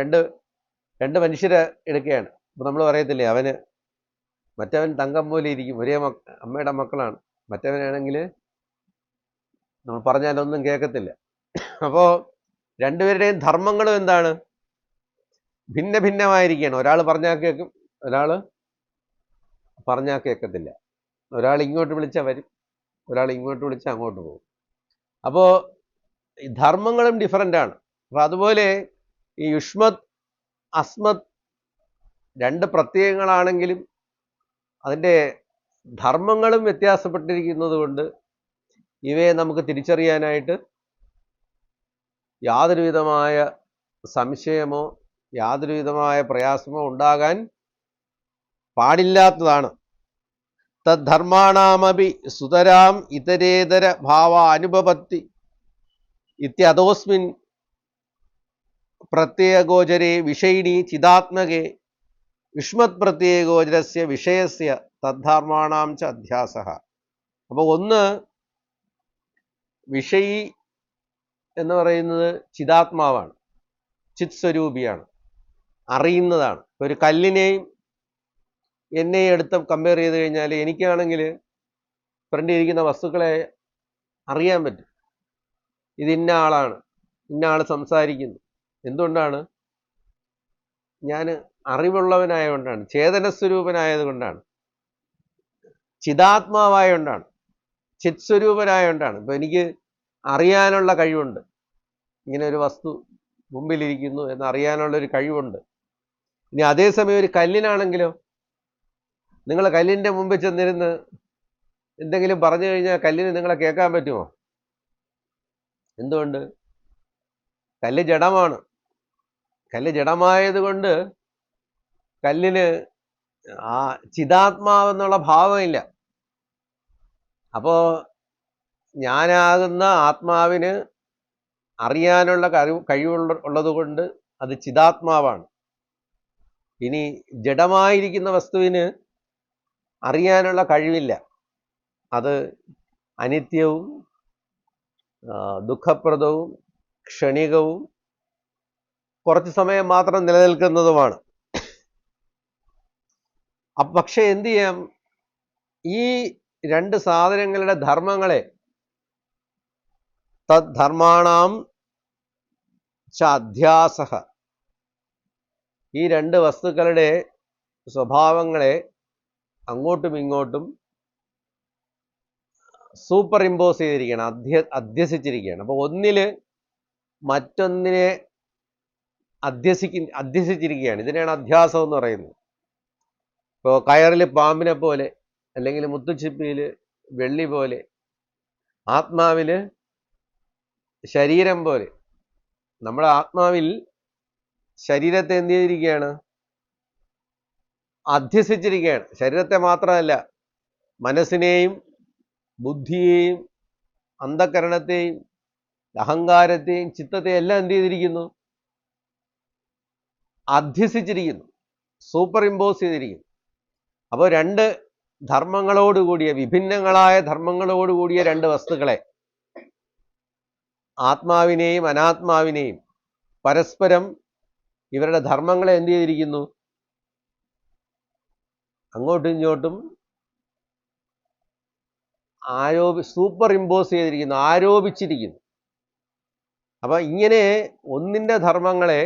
രണ്ട് മനുഷ്യരെ എടുക്കുകയാണ്. ഇപ്പം നമ്മൾ പറയത്തില്ലേ, മറ്റവൻ തങ്കം പോലെ ഇരിക്കും, ഒരേ അമ്മയുടെ മക്കളാണ്. മറ്റവനാണെങ്കിൽ നമ്മൾ പറഞ്ഞാലൊന്നും കേൾക്കത്തില്ല. അപ്പോൾ രണ്ടുപേരുടെയും ധർമ്മങ്ങളും എന്താണ്? ഭിന്നമായിരിക്കുകയാണ്. ഒരാൾ പറഞ്ഞാൽ കേൾക്കും, ഒരാൾ പറഞ്ഞാൽ കേൾക്കത്തില്ല. ഒരാൾ ഇങ്ങോട്ട് വിളിച്ചാൽ വരും, ഒരാൾ ഇങ്ങോട്ട് വിളിച്ചാൽ അങ്ങോട്ട് പോകും. അപ്പോൾ ഈ ധർമ്മങ്ങളും ഡിഫറൻ്റാണ്. അപ്പോൾ അതുപോലെ ഈ യുഷ്മത് അസ്മത് രണ്ട് പ്രത്യയങ്ങളാണെങ്കിലും അതിൻ്റെ ധർമ്മങ്ങളും വ്യത്യാസപ്പെട്ടിരിക്കുന്നത് കൊണ്ട് ഇവയെ നമുക്ക് തിരിച്ചറിയാനായിട്ട് യാതൊരു വിധമായ സംശയമോ യാതൊരു വിധമായ പ്രയാസമോ ഉണ്ടാകാൻ പാടില്ലാത്തതാണ്. തദ്ധർമാണാമപി സുതരാം ഇതരേതര ഭാവ അനുപപത്തി ഇത്യതോസ്മിൻ പ്രത്യയഗോചരേ വിഷയിണി ചിദാത്മകേ യുഷ്മത് പ്രത്യയഗോചരസ്യ വിഷയസ്യ തദ്ധർമാണാം ച അധ്യാസഃ. അപ്പോൾ ഒന്ന്, വിഷയി എന്ന് പറയുന്നത് ചിദാത്മാവാണ്, ചിത് സ്വരൂപിയാണ്, അറിയുന്നതാണ്. ഒരു കല്ലിനെയും എന്നെയും എടുത്ത് കമ്പയർ ചെയ്ത് കഴിഞ്ഞാൽ എനിക്കാണെങ്കിൽ ഫ്രണ്ടിൽ ഇരിക്കുന്ന വസ്തുക്കളെ അറിയാൻ പറ്റും. ഇത് ഇന്ന ആളാണ്, ഇന്ന ആൾ സംസാരിക്കുന്നു. എന്തുകൊണ്ടാണ്? ഞാൻ അറിവുള്ളവനായതുകൊണ്ടാണ്, ചേതനസ്വരൂപനായത് കൊണ്ടാണ്, ചിതാത്മാവായതുകൊണ്ടാണ്, ചിത് സ്വരൂപനായതുകൊണ്ടാണ്. ഇപ്പം എനിക്ക് അറിയാനുള്ള കഴിവുണ്ട്, ഇങ്ങനെ ഒരു വസ്തു മുമ്പിലിരിക്കുന്നു എന്നറിയാനുള്ളൊരു കഴിവുണ്ട്. ഇനി അതേസമയം ഒരു കല്ലിനാണെങ്കിലോ, നിങ്ങൾ കല്ലിൻ്റെ മുമ്പിൽ ചെന്നിരുന്ന് എന്തെങ്കിലും പറഞ്ഞു കഴിഞ്ഞാൽ കല്ലിന് നിങ്ങളെ കേൾക്കാൻ പറ്റുമോ? എന്തുകൊണ്ട്? കല്ല് ജഡമാണ്. കല്ല് ജഡമായത് കൊണ്ട് കല്ലിന് ആ ചിതാത്മാവെന്നുള്ള ഭാവമില്ല. അപ്പോൾ ഞാനാകുന്ന ആത്മാവിന് അറിയാനുള്ള കഴിവുള്ളത് കൊണ്ട് അത് ചിതാത്മാവാണ്. ഇനി ജഡമായിരിക്കുന്ന വസ്തുവിന് അറിയാനുള്ള കഴിവില്ല. അത് അനിത്യവും ദുഃഖപ്രദവും ക്ഷണികവും കുറച്ച് സമയം മാത്രം നിലനിൽക്കുന്നതുമാണ്. പക്ഷെ എന്തു ചെയ്യാം? ഈ രണ്ട് സാധനങ്ങളുടെ ധർമ്മങ്ങളെ തദ്ധർമാണാം ച അധ്യാസഃ, ഈ രണ്ട് വസ്തുക്കളുടെ സ്വഭാവങ്ങളെ അങ്ങോട്ടും ഇങ്ങോട്ടും സൂപ്പർ ഇമ്പോസ് ചെയ്തിരിക്കുകയാണ്, അധ്യസിച്ചിരിക്കുകയാണ്. അപ്പോൾ ഒന്നില് മറ്റൊന്നിനെ അധ്യസിച്ചിരിക്കുകയാണ്. ഇതിനെയാണ് അധ്യാസം എന്ന് പറയുന്നത്. ഇപ്പോൾ കയറിൽ പാമ്പിനെ പോലെ, അല്ലെങ്കിൽ മുത്തുച്ചിപ്പിയിൽ വെള്ളി പോലെ, ആത്മാവിൽ ശരീരം പോലെ. നമ്മുടെ ആത്മാവിൽ ശരീരത്തെ എന്ത് ചെയ്തിരിക്കുകയാണ്? അധ്യസിച്ചിരിക്കുകയാണ്. ശരീരത്തെ മാത്രമല്ല, മനസ്സിനെയും ബുദ്ധിയെയും അന്ധകരണത്തെയും അഹങ്കാരത്തെയും ചിത്തത്തെയും എല്ലാം എന്ത് ചെയ്തിരിക്കുന്നു? അധ്യസിച്ചിരിക്കുന്നു, സൂപ്പർ ഇമ്പോസ് ചെയ്തിരിക്കുന്നു. അപ്പോൾ രണ്ട് ധർമ്മങ്ങളോടുകൂടിയ, വിഭിന്നങ്ങളായ ധർമ്മങ്ങളോടുകൂടിയ രണ്ട് വസ്തുക്കളെ, ആത്മാവിനെയും അനാത്മാവിനെയും പരസ്പരം ഇവരുടെ ധർമ്മങ്ങളെ എന്ത് ചെയ്തിരിക്കുന്നു? അങ്ങോട്ടും ഇങ്ങോട്ടും സൂപ്പർ ഇമ്പോസ് ചെയ്തിരിക്കുന്നു, ആരോപിച്ചിരിക്കുന്നു. അപ്പൊ ഇങ്ങനെ ഒന്നിൻ്റെ ധർമ്മങ്ങളെ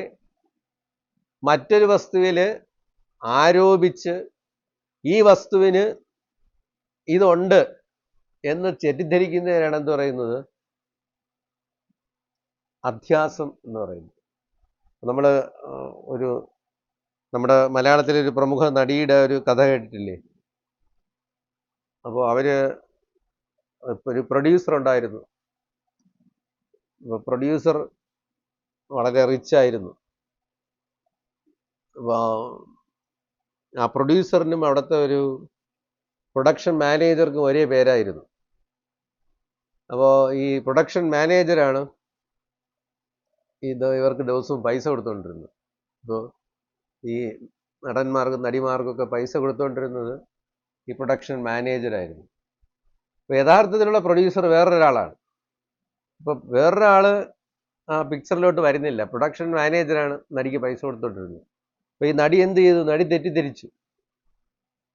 മറ്റൊരു വസ്തുവിൽ ആരോപിച്ച് ഈ വസ്തുവിന് ഇതുണ്ട് എന്ന് തെറ്റിദ്ധരിക്കുന്നതിനാണ് എന്ത് പറയുന്നത്? അധ്യാസം എന്ന് പറയുന്നത്. നമ്മൾ നമ്മുടെ മലയാളത്തിലെ ഒരു പ്രമുഖ നടിയുടെ ഒരു കഥ കേട്ടിട്ടില്ലേ? അപ്പോൾ ഒരു പ്രൊഡ്യൂസർ ഉണ്ടായിരുന്നു. പ്രൊഡ്യൂസർ വളരെ റിച്ചായിരുന്നു. ആ പ്രൊഡ്യൂസറിനും അവിടുത്തെ ഒരു പ്രൊഡക്ഷൻ മാനേജർക്കും ഒരേ പേരായിരുന്നു. അപ്പോൾ ഈ പ്രൊഡക്ഷൻ മാനേജറാണ് ഇവർക്ക് ദിവസവും പൈസ കൊടുത്തുകൊണ്ടിരുന്നത്. അപ്പോൾ ഈ നടന്മാർക്കും നടിമാർക്കൊക്കെ പൈസ കൊടുത്തുകൊണ്ടിരുന്നത് ഈ പ്രൊഡക്ഷൻ മാനേജറായിരുന്നു. അപ്പോൾ യഥാർത്ഥത്തിലുള്ള പ്രൊഡ്യൂസർ വേറൊരാളാണ്. അപ്പോൾ വേറൊരാൾ ആ പിക്ചറിലോട്ട് വരുന്നില്ല. പ്രൊഡക്ഷൻ മാനേജറാണ് നടിക്ക് പൈസ കൊടുത്തുകൊണ്ടിരുന്നത്. അപ്പോൾ ഈ നടി എന്ത് ചെയ്തു? നടി തെറ്റിദ്ധരിച്ചു.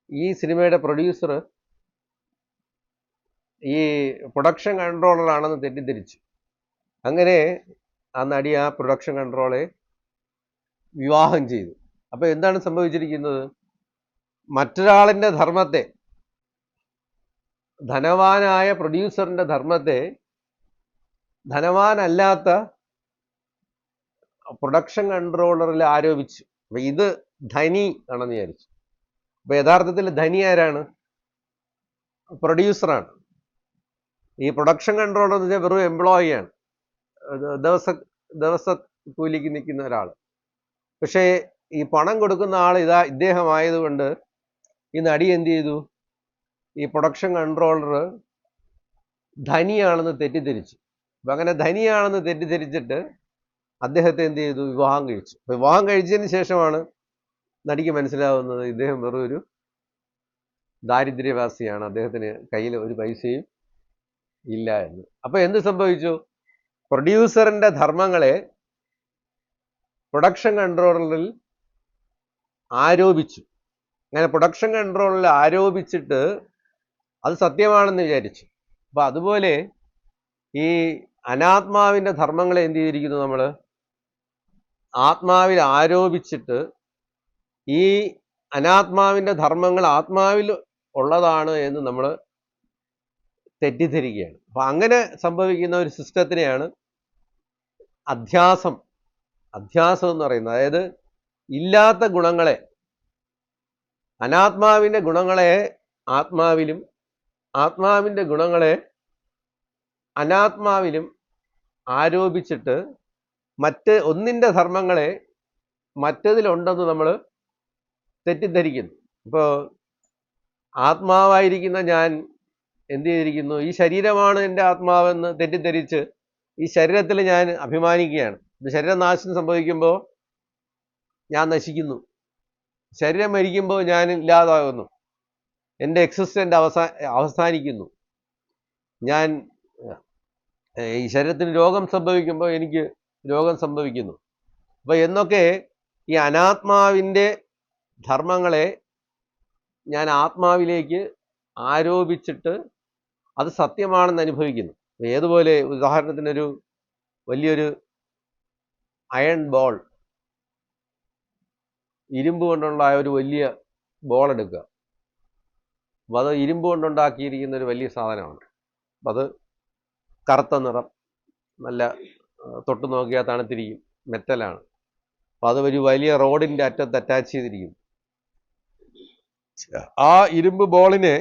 ഈ സിനിമയുടെ പ്രൊഡ്യൂസർ ഈ പ്രൊഡക്ഷൻ കൺട്രോളറാണെന്ന് തെറ്റിദ്ധരിച്ചു. അങ്ങനെ ആ നടി ആ പ്രൊഡക്ഷൻ കൺട്രോളെ വിവാഹം ചെയ്തു. അപ്പോൾ എന്താണ് സംഭവിച്ചിരിക്കുന്നത്? മറ്റൊരാളിൻ്റെ ധർമ്മത്തെ, ധനവാനായ പ്രൊഡ്യൂസറിൻ്റെ ധർമ്മത്തെ ധനവാനല്ലാത്ത പ്രൊഡക്ഷൻ കൺട്രോളറിൽ ആരോപിച്ചു. അപ്പം ഇത് ധനി ആണെന്ന് വിചാരിച്ചു. അപ്പം യഥാർത്ഥത്തിൽ ധനി ആരാണ്? പ്രൊഡ്യൂസറാണ്. ഈ പ്രൊഡക്ഷൻ കൺട്രോളർ എന്ന് വെച്ചാൽ വെറും എംപ്ലോയിയാണ്, ദിവസ കൂലിക്ക് നിൽക്കുന്ന ഒരാൾ. പക്ഷേ ഈ പണം കൊടുക്കുന്ന ആൾ ഇദ്ദേഹമായതുകൊണ്ട് ഈ നടി എന്ത് ചെയ്തു? ഈ പ്രൊഡക്ഷൻ കൺട്രോളർ ധനിയാണെന്ന് തെറ്റിദ്ധരിച്ചു. അപ്പം അങ്ങനെ ധനിയാണെന്ന് തെറ്റിദ്ധരിച്ചിട്ട് അദ്ദേഹത്തെ എന്ത് ചെയ്തു, വിവാഹം കഴിച്ചു. വിവാഹം കഴിച്ചതിന് ശേഷമാണ് നടിക്ക് മനസ്സിലാവുന്നത് ഇദ്ദേഹം വെറും ഒരു ദാരിദ്ര്യവാസിയാണ്, അദ്ദേഹത്തിന് കയ്യിൽ ഒരു പൈസയും ഇല്ല എന്ന്. അപ്പൊ എന്ത് സംഭവിച്ചു? പ്രൊഡ്യൂസറിന്റെ ധർമ്മങ്ങളെ പ്രൊഡക്ഷൻ കൺട്രോളറിൽ ആരോപിച്ചു. അങ്ങനെ പ്രൊഡക്ഷൻ കൺട്രോളറിൽ ആരോപിച്ചിട്ട് അത് സത്യമാണെന്ന് വിചാരിച്ചു. അപ്പൊ അതുപോലെ ഈ അനാത്മാവിന്റെ ധർമ്മങ്ങളെ എന്ത് ചെയ്തിരിക്കുന്നു, നമ്മൾ ആത്മാവിൽ ആരോപിച്ചിട്ട് ഈ അനാത്മാവിന്റെ ധർമ്മങ്ങൾ ആത്മാവിൽ ഉള്ളതാണ് എന്ന് നമ്മൾ തെറ്റിദ്ധരിക്കുകയാണ്. അപ്പൊ അങ്ങനെ സംഭവിക്കുന്ന ഒരു സിസ്റ്റത്തിനെയാണ് അധ്യാസം എന്ന് പറയുന്നത്. അതായത് ഇല്ലാത്ത ഗുണങ്ങളെ, അനാത്മാവിന്റെ ഗുണങ്ങളെ ആത്മാവിലും ആത്മാവിന്റെ ഗുണങ്ങളെ അനാത്മാവിലും ആരോപിച്ചിട്ട് ഒന്നിന്റെ ധർമ്മങ്ങളെ മറ്റതിലുണ്ടെന്ന് നമ്മൾ തെറ്റിദ്ധരിക്കുന്നു. ഇപ്പോൾ ആത്മാവായിരിക്കുന്ന ഞാൻ എന്ത് ചെയ്തിരിക്കുന്നു, ഈ ശരീരമാണ് എൻ്റെ ആത്മാവെന്ന് തെറ്റിദ്ധരിച്ച് ഈ ശരീരത്തിൽ ഞാൻ അഭിമാനിക്കുകയാണ്. ശരീരനാശം സംഭവിക്കുമ്പോൾ ഞാൻ നശിക്കുന്നു, ശരീരം മരിക്കുമ്പോൾ ഞാൻ ഇല്ലാതാകുന്നു, എൻ്റെ എക്സിസ്റ്റൻ്റ് അവസാനിക്കുന്നു, ഞാൻ ഈ ശരീരത്തിന് രോഗം സംഭവിക്കുമ്പോൾ എനിക്ക് രോഗം സംഭവിക്കുന്നു. അപ്പോൾ എന്നൊക്കെ ഈ അനാത്മാവിൻ്റെ ധർമ്മങ്ങളെ ഞാൻ ആത്മാവിലേക്ക് ആരോപിച്ചിട്ട് അത് സത്യമാണെന്ന് അനുഭവിക്കുന്നു. ഏതുപോലെ, ഉദാഹരണത്തിനൊരു വലിയൊരു അയൺ ബോൾ, ഇരുമ്പ് കൊണ്ടുള്ള ഒരു വലിയ ബോൾ എടുക്കുക. അപ്പം അത് ഇരുമ്പ് കൊണ്ടുണ്ടാക്കിയിരിക്കുന്ന ഒരു വലിയ സാധനമാണ്. അപ്പം അത് കറുത്ത നിറം, നല്ല തൊട്ട് നോക്കിയാൽ തണുത്തിരിക്കും, മെറ്റലാണ്. അപ്പം അത് ഒരു വലിയ റോഡിൻ്റെ അറ്റത്ത് അറ്റാച്ച് ചെയ്തിരിക്കും. ആ ഇരുമ്പ് ബോളിനെ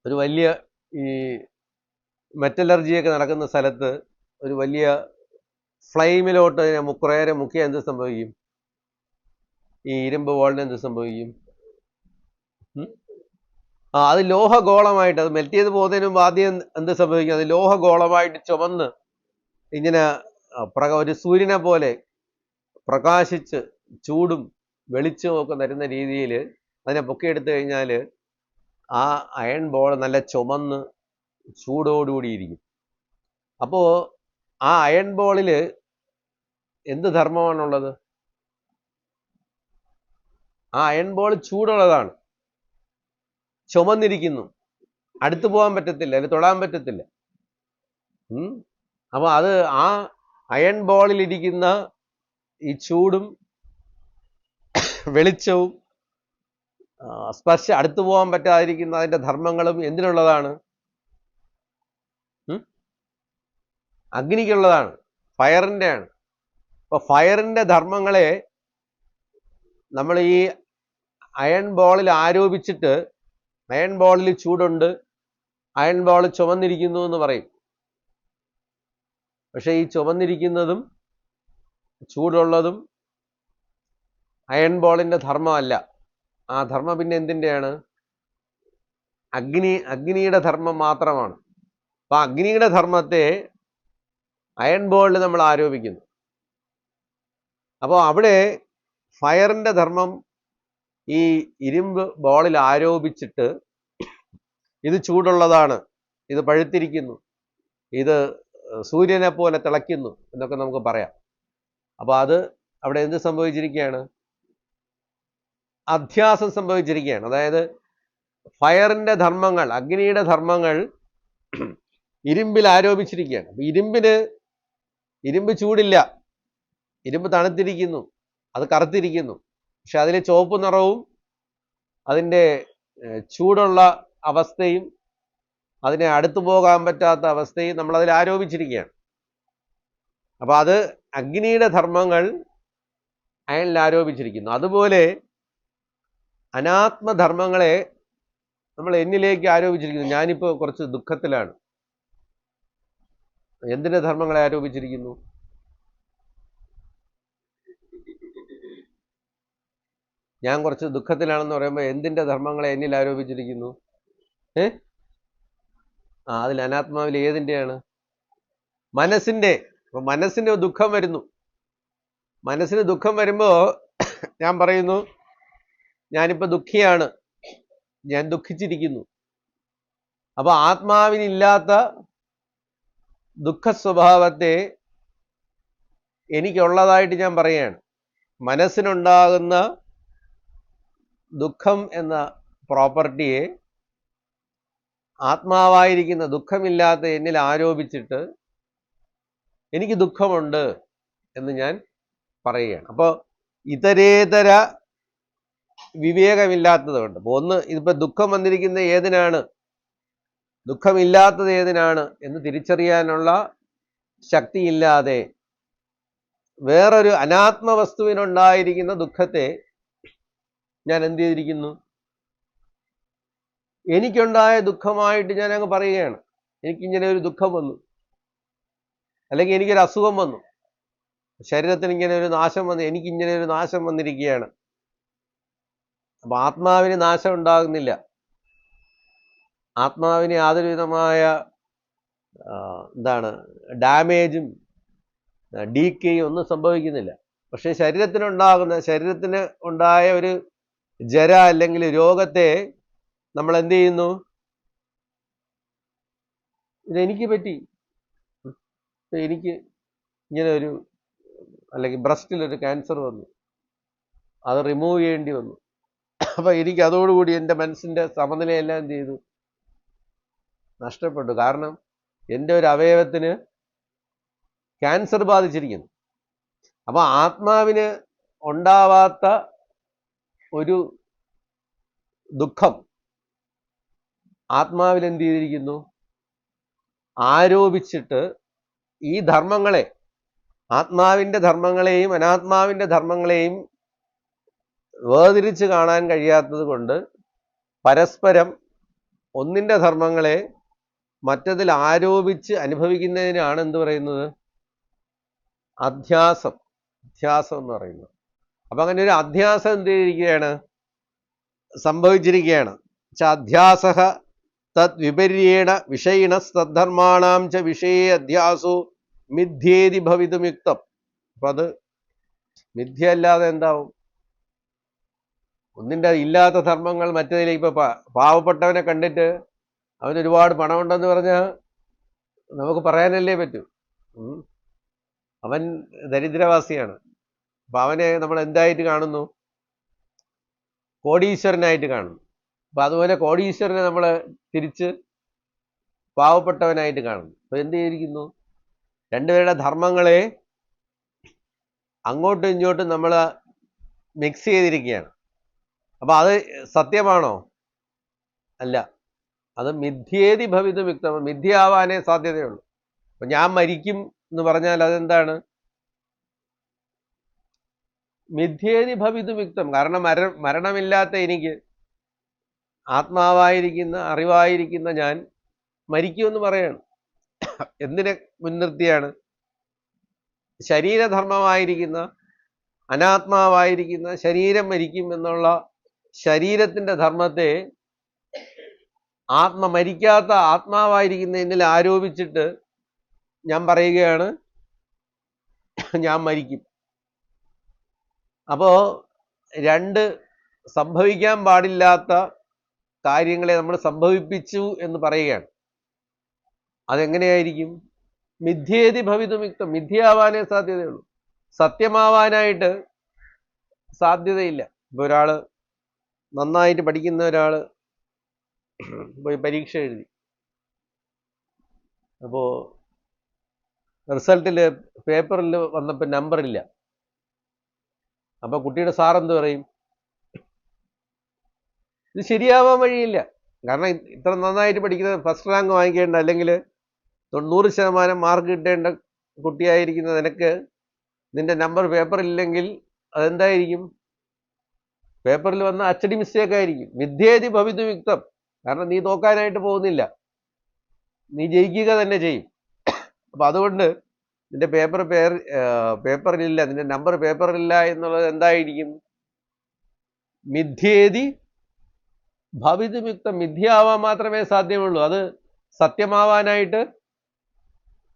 ഒരു വലിയ ഈ മെറ്റലർജിയൊക്കെ നടക്കുന്ന സ്ഥലത്ത് ഒരു വലിയ ഫ്ലെയിമിലോട്ട് കുറേയേറെ മുക്കിയാൽ എന്ത് സംഭവിക്കും? ഈ ഇരുമ്പ് ബോളിന് എന്ത് സംഭവിക്കും? അത് ലോഹഗോളമായിട്ട്, അത് മെൽറ്റ് ചെയ്ത് പോകുന്നതിന് മുമ്പ് ആദ്യം എന്ത് സംഭവിക്കും? അത് ലോഹഗോളമായിട്ട് ചുമന്ന് ഇങ്ങനെ ഒരു സൂര്യനെ പോലെ പ്രകാശിച്ച് ചൂടും വെളിച്ചവും ഒക്കെ തരുന്ന രീതിയിൽ അതിനെ പൊക്കിയെടുത്തു കഴിഞ്ഞാൽ ആ അയൺ ബോൾ നല്ല ചുമന്ന് ചൂടോടുകൂടിയിരിക്കും. അപ്പോൾ ആ അയൺ ബോളിൽ എന്ത് ധർമ്മമാണുള്ളത്? ആ അയൺ ബോൾ ചൂടുള്ളതാണ്, ചുമന്നിരിക്കുന്നു, അടുത്തു പോകാൻ പറ്റത്തില്ല, അതിന് തൊടാൻ പറ്റത്തില്ല. അപ്പോൾ അത് ആ അയൺ ബോളിലിരിക്കുന്ന ഈ ചൂടും വെളിച്ചവും അടുത്തു പോകാൻ പറ്റാതിരിക്കുന്ന അതിൻ്റെ ധർമ്മങ്ങളും എന്തിനുള്ളതാണ്? അഗ്നിക്കുള്ളതാണ്, ഫയറിൻ്റെ ആണ്. അപ്പോൾ ഫയറിൻ്റെ ധർമ്മങ്ങളെ നമ്മൾ ഈ അയൺ ബോളിൽ ആരോപിച്ചിട്ട്, അയൺ ബോളിൽ ചൂടുണ്ട്, അയൺ ബോൾ ചുമന്നിരിക്കുന്നു എന്ന് പറയും. പക്ഷെ ഈ ചുമന്നിരിക്കുന്നതും ചൂടുള്ളതും അയൺ ബോളിൻ്റെ ധർമ്മമല്ല. ആ ധർമ്മം പിന്നെ എന്തിൻ്റെയാണ്? അഗ്നിയുടെ ധർമ്മം മാത്രമാണ്. അപ്പൊ അഗ്നിയുടെ ധർമ്മത്തെ അയൺ ബോളിൽ നമ്മൾ ആരോപിക്കുന്നു. അപ്പോൾ അവിടെ ഫയറിൻ്റെ ധർമ്മം ഈ ഇരുമ്പ് ബോളിൽ ആരോപിച്ചിട്ട് ഇത് ചൂടുള്ളതാണ്, ഇത് പഴുത്തിരിക്കുന്നു, ഇത് സൂര്യനെ പോലെ തിളയ്ക്കുന്നു എന്നൊക്കെ നമുക്ക് പറയാം. അപ്പോൾ അത് അവിടെ എന്ത് സംഭവിച്ചിരിക്കുകയാണ്? അധ്യാസം സംഭവിച്ചിരിക്കുകയാണ്. അതായത് ഫയറിൻ്റെ ധർമ്മങ്ങൾ, അഗ്നിയുടെ ധർമ്മങ്ങൾ ഇരുമ്പിൽ ആരോപിച്ചിരിക്കുകയാണ്. അപ്പം ഇരുമ്പ് ചൂടില്ല, ഇരുമ്പ് തണുത്തിരിക്കുന്നു, അത് കറുത്തിരിക്കുന്നു. പക്ഷെ അതിൽ ചുവപ്പ് നിറവും അതിൻ്റെ ചൂടുള്ള അവസ്ഥയും അതിനെ അടുത്തു പോകാൻ പറ്റാത്ത അവസ്ഥയും നമ്മളതിൽ ആരോപിച്ചിരിക്കുകയാണ്. അപ്പം അത് അഗ്നിയുടെ ധർമ്മങ്ങൾ അയണിൽ ആരോപിച്ചിരിക്കുന്നു. അതുപോലെ അനാത്മധർമ്മങ്ങളെ നമ്മൾ എന്നിലേക്ക് ആരോപിച്ചിരിക്കുന്നു. ഞാനിപ്പോൾ കുറച്ച് ദുഃഖത്തിലാണ്. എന്തിൻ്റെ ധർമ്മങ്ങളെ ആരോപിച്ചിരിക്കുന്നു? ഞാൻ കുറച്ച് ദുഃഖത്തിലാണെന്ന് പറയുമ്പോൾ എന്തിൻ്റെ ധർമ്മങ്ങളെ എന്നിൽ ആരോപിച്ചിരിക്കുന്നു? അതിൽ അനാത്മാവിൽ ഏതിൻ്റെയാണ്? മനസ്സിന് ദുഃഖം വരുന്നു. മനസ്സിന് ദുഃഖം വരുമ്പോൾ ഞാൻ പറയുന്നു, ഞാനിപ്പോൾ ദുഃഖിയാണ്, ഞാൻ ദുഃഖിച്ചിരിക്കുന്നു. അപ്പൊ ആത്മാവിനില്ലാത്ത ദുഃഖ സ്വഭാവത്തെ എനിക്കുള്ളതായിട്ട് ഞാൻ പറയുകയാണ്. മനസ്സിനുണ്ടാകുന്ന ദുഃഖം എന്ന പ്രോപ്പർട്ടിയെ ആത്മാവായിരിക്കുന്ന ദുഃഖമില്ലാത്ത എന്നിൽ ആരോപിച്ചിട്ട് എനിക്ക് ദുഃഖമുണ്ട് എന്ന് ഞാൻ പറയുകയാണ്. അപ്പോൾ ഇതരേതര വിവേകമില്ലാത്തത് കൊണ്ട്, ഒന്ന് ഇതിപ്പോൾ ദുഃഖം വന്നിരിക്കുന്ന ഏതിനാണ്, ദുഃഖമില്ലാത്തത് ഏതിനാണ് എന്ന് തിരിച്ചറിയാനുള്ള ശക്തിയില്ലാതെ വേറൊരു അനാത്മ വസ്തുവിനുണ്ടായിരിക്കുന്ന ദുഃഖത്തെ ഞാൻ എന്ത് ചെയ്തിരിക്കുന്നു, എനിക്കുണ്ടായ ദുഃഖമായിട്ട് ഞാൻ അങ്ങ് പറയുകയാണ്. എനിക്കിങ്ങനെ ഒരു ദുഃഖം വന്നു, അല്ലെങ്കിൽ എനിക്കൊരു അസുഖം വന്നു, ശരീരത്തിന് ഇങ്ങനെ ഒരു നാശം വന്നു, എനിക്കിങ്ങനെ ഒരു നാശം വന്നിരിക്കുകയാണ്. അപ്പൊ ആത്മാവിന് നാശം ഉണ്ടാകുന്നില്ല, ആത്മാവിന് യാതൊരു വിധമായ ഡാമേജും ഡീക്കേയും ഒന്നും സംഭവിക്കുന്നില്ല. പക്ഷെ ശരീരത്തിന് ഉണ്ടായ ഒരു ജര അല്ലെങ്കിൽ രോഗത്തെ നമ്മൾ എന്ത് ചെയ്യുന്നു, ഇതെനിക്ക് പറ്റി, എനിക്ക് ഇങ്ങനെ ഒരു, അല്ലെങ്കിൽ ബ്രസ്റ്റിലൊരു ക്യാൻസർ വന്നു, അത് റിമൂവ് ചെയ്യേണ്ടി വന്നു. അപ്പൊ എനിക്ക് അതോടുകൂടി എൻ്റെ മനസ്സിൻ്റെ സമനിലയെല്ലാം എന്ത് ചെയ്തു, നഷ്ടപ്പെട്ടു. കാരണം എൻ്റെ ഒരു അവയവത്തിന് ക്യാൻസർ ബാധിച്ചിരിക്കുന്നു. അപ്പൊ ആത്മാവിന് ഉണ്ടാവാത്ത ഒരു ദുഃഖം ആത്മാവിൽ എന്ത് ചെയ്തിരിക്കുന്നു, ആരോപിച്ചിട്ട് ഈ ധർമ്മങ്ങളെ, ആത്മാവിൻ്റെ ധർമ്മങ്ങളെയും അനാത്മാവിൻ്റെ ധർമ്മങ്ങളെയും വേർതിരിച്ച് കാണാൻ കഴിയാത്തത് കൊണ്ട് പരസ്പരം ഒന്നിൻ്റെ ധർമ്മങ്ങളെ മറ്റതിൽ ആരോപിച്ച് അനുഭവിക്കുന്നതിനാണ് എന്ത് പറയുന്നത്, അധ്യാസം എന്ന് പറയുന്നത്. അപ്പൊ അങ്ങനെ ഒരു അധ്യാസം എന്ത് ചെയ്തിരിക്കുകയാണ്, സംഭവിച്ചിരിക്കുകയാണ്. അധ്യാസ തദ് വിപര്യേണ വിഷയിണ തദ്ധർമാണാം ച വിഷയേ അധ്യാസോ മിഥ്യേതി ഭവിതുമുക്തം. അപ്പൊ അത് മിഥ്യയല്ലാതെ എന്താവും, ഒന്നിൻ്റെ ഇല്ലാത്ത ധർമ്മങ്ങൾ മറ്റേതിലേക്ക്. ഇപ്പൊ പാവപ്പെട്ടവനെ കണ്ടിട്ട് അവന് ഒരുപാട് പണമുണ്ടെന്ന് പറഞ്ഞാൽ നമുക്ക് പറയാനല്ലേ പറ്റൂ, അവൻ ദരിദ്രവാസിയാണ്. അപ്പൊ അവനെ നമ്മൾ എന്തായിട്ട് കാണുന്നു, കോടീശ്വരനായിട്ട് കാണുന്നു. അപ്പൊ അതുപോലെ കോടീശ്വരനെ നമ്മൾ തിരിച്ച് പാവപ്പെട്ടവനായിട്ട് കാണുന്നു. അപ്പൊ എന്ത് ചെയ്തിരിക്കുന്നു, രണ്ടുപേരുടെ ധർമ്മങ്ങളെ അങ്ങോട്ടും ഇങ്ങോട്ടും നമ്മൾ മിക്സ് ചെയ്തിരിക്കുകയാണ്. അപ്പൊ അത് സത്യമാണോ? അല്ല, അത് മിഥ്യേതി ഭവിതും യുക്തം, മിഥ്യയാവാനേ സാധ്യതയുള്ളൂ. അപ്പൊ ഞാൻ മരിക്കും എന്ന് പറഞ്ഞാൽ അതെന്താണ്, മിഥ്യേതി ഭവിതും യുക്തം. കാരണം മരണമില്ലാത്ത എനിക്ക്, ആത്മാവായിരിക്കുന്ന അറിവായിരിക്കുന്ന ഞാൻ മരിക്കുമെന്ന് പറയാണ്. എന്തിനെ മുൻനിർത്തിയാണ്? ശരീരധർമ്മമായിരിക്കുന്ന അനാത്മാവായിരിക്കുന്ന ശരീരം മരിക്കും എന്നുള്ള ശരീരത്തിന്റെ ധർമ്മത്തെ മരിക്കാത്ത ആത്മാവായിരിക്കുന്ന എന്നിൽ ആരോപിച്ചിട്ട് ഞാൻ പറയുകയാണ് ഞാൻ മരിക്കും. അപ്പോ രണ്ട് സംഭവിക്കാൻ പാടില്ലാത്ത കാര്യങ്ങളെ നമ്മൾ സംഭവിപ്പിച്ചു എന്ന് പറയുകയാണ്. അതെങ്ങനെയായിരിക്കും? മിഥ്യേതി ഭവിതുമുക്തം, മിഥ്യയാവാനേ സാധ്യതയുള്ളൂ, സത്യമാവാനായിട്ട് സാധ്യതയില്ല. ഇപ്പൊ ഒരാള് നന്നായിട്ട് പഠിക്കുന്ന ഒരാള് പോയി പരീക്ഷ എഴുതി, അപ്പോ റിസൾട്ടില് പേപ്പറിൽ വന്നപ്പോൾ നമ്പറില്ല. അപ്പൊ കുട്ടിയുടെ സാറെന്ത് പറയും? ഇത് ശരിയാവാൻ വഴിയില്ല. കാരണം ഇത്ര നന്നായിട്ട് പഠിക്കുന്ന, ഫസ്റ്റ് റാങ്ക് വാങ്ങിക്കേണ്ട, അല്ലെങ്കിൽ 90% മാർക്ക് കിട്ടേണ്ട കുട്ടിയായിരിക്കുന്ന നിനക്ക് നിന്റെ നമ്പർ പേപ്പറില്ലെങ്കിൽ അതെന്തായിരിക്കും? പേപ്പറിൽ വന്ന അച്ചടി മിസ്റ്റേക്ക് ആയിരിക്കും. വിദ്യേതി ഭവിതുമുക്തം. കാരണം നീ നോക്കാനായിട്ട് പോകുന്നില്ല, നീ ജയിക്കുക തന്നെ ചെയ്യും. അപ്പൊ അതുകൊണ്ട് നിന്റെ പേപ്പറിലില്ല, നിന്റെ നമ്പർ പേപ്പറിലില്ല എന്നുള്ളത് എന്തായിരിക്കും? മിഥ്യേതി ഭവിതുമുക്തം, മിഥ്യയാവാൻ മാത്രമേ സാധ്യമുള്ളൂ. അത് സത്യമാവാനായിട്ട്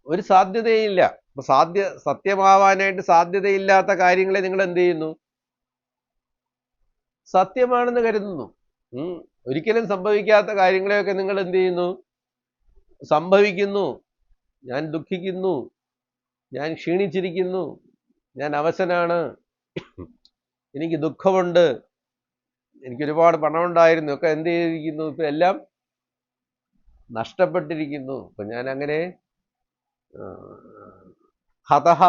ഒരു സാധ്യതയില്ല. അപ്പൊ സത്യമാവാനായിട്ട് സാധ്യതയില്ലാത്ത കാര്യങ്ങളെ നിങ്ങൾ എന്ത് ചെയ്യുന്നു? സത്യമാണെന്ന് കരുതുന്നു. ഒരിക്കലും സംഭവിക്കാത്ത കാര്യങ്ങളെയൊക്കെ നിങ്ങൾ എന്ത് ചെയ്യുന്നു? സംഭവിക്കുന്നു. ഞാൻ ദുഃഖിക്കുന്നു, ഞാൻ ക്ഷീണിച്ചിരിക്കുന്നു, ഞാൻ അവശനാണ്, എനിക്ക് ദുഃഖമുണ്ട്, എനിക്ക് ഒരുപാട് പണമുണ്ടായിരുന്നു, ഒക്കെ എന്ത് ചെയ്തിരിക്കുന്നു? ഇപ്പൊ എല്ലാം നഷ്ടപ്പെട്ടിരിക്കുന്നു. ഇപ്പൊ ഞാൻ അങ്ങനെ ഹതഹ,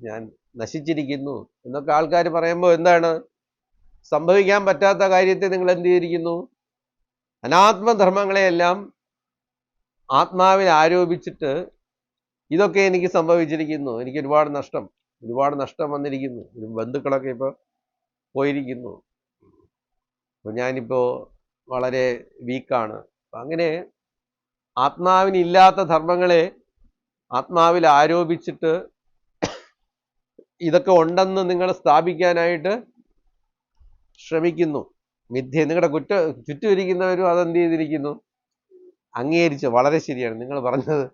ഞാൻ നശിച്ചിരിക്കുന്നു എന്നൊക്കെ ആൾക്കാർ പറയുമ്പോൾ എന്താണ്? സംഭവിക്കാൻ പറ്റാത്ത കാര്യത്തെ നിങ്ങൾ എന്ത് ചെയ്തിരിക്കുന്നു? അനാത്മധർമ്മങ്ങളെയെല്ലാം ആത്മാവിൽ ആരോപിച്ചിട്ട് ഇതൊക്കെ എനിക്ക് സംഭവിച്ചിരിക്കുന്നു, എനിക്ക് ഒരുപാട് നഷ്ടം വന്നിരിക്കുന്നു, ബന്ധുക്കളൊക്കെ ഇപ്പോൾ പോയിരിക്കുന്നു, അപ്പോൾ ഞാനിപ്പോൾ വളരെ വീക്കാണ്. അങ്ങനെ ആത്മാവിനില്ലാത്ത ധർമ്മങ്ങളെ ആത്മാവിൽ ആരോപിച്ചിട്ട് ഇതൊക്കെ ഉണ്ടെന്ന് നിങ്ങൾ സ്ഥാപിക്കാനായിട്ട് ശ്രമിക്കുന്നു. മിഥ്യ. നിങ്ങളുടെ ചുറ്റും ഇരിക്കുന്നവരും അതെന്ത് ചെയ്തിരിക്കുന്നു? അംഗീകരിച്ചു. വളരെ ശരിയാണ്, നിങ്ങൾ പറഞ്ഞത്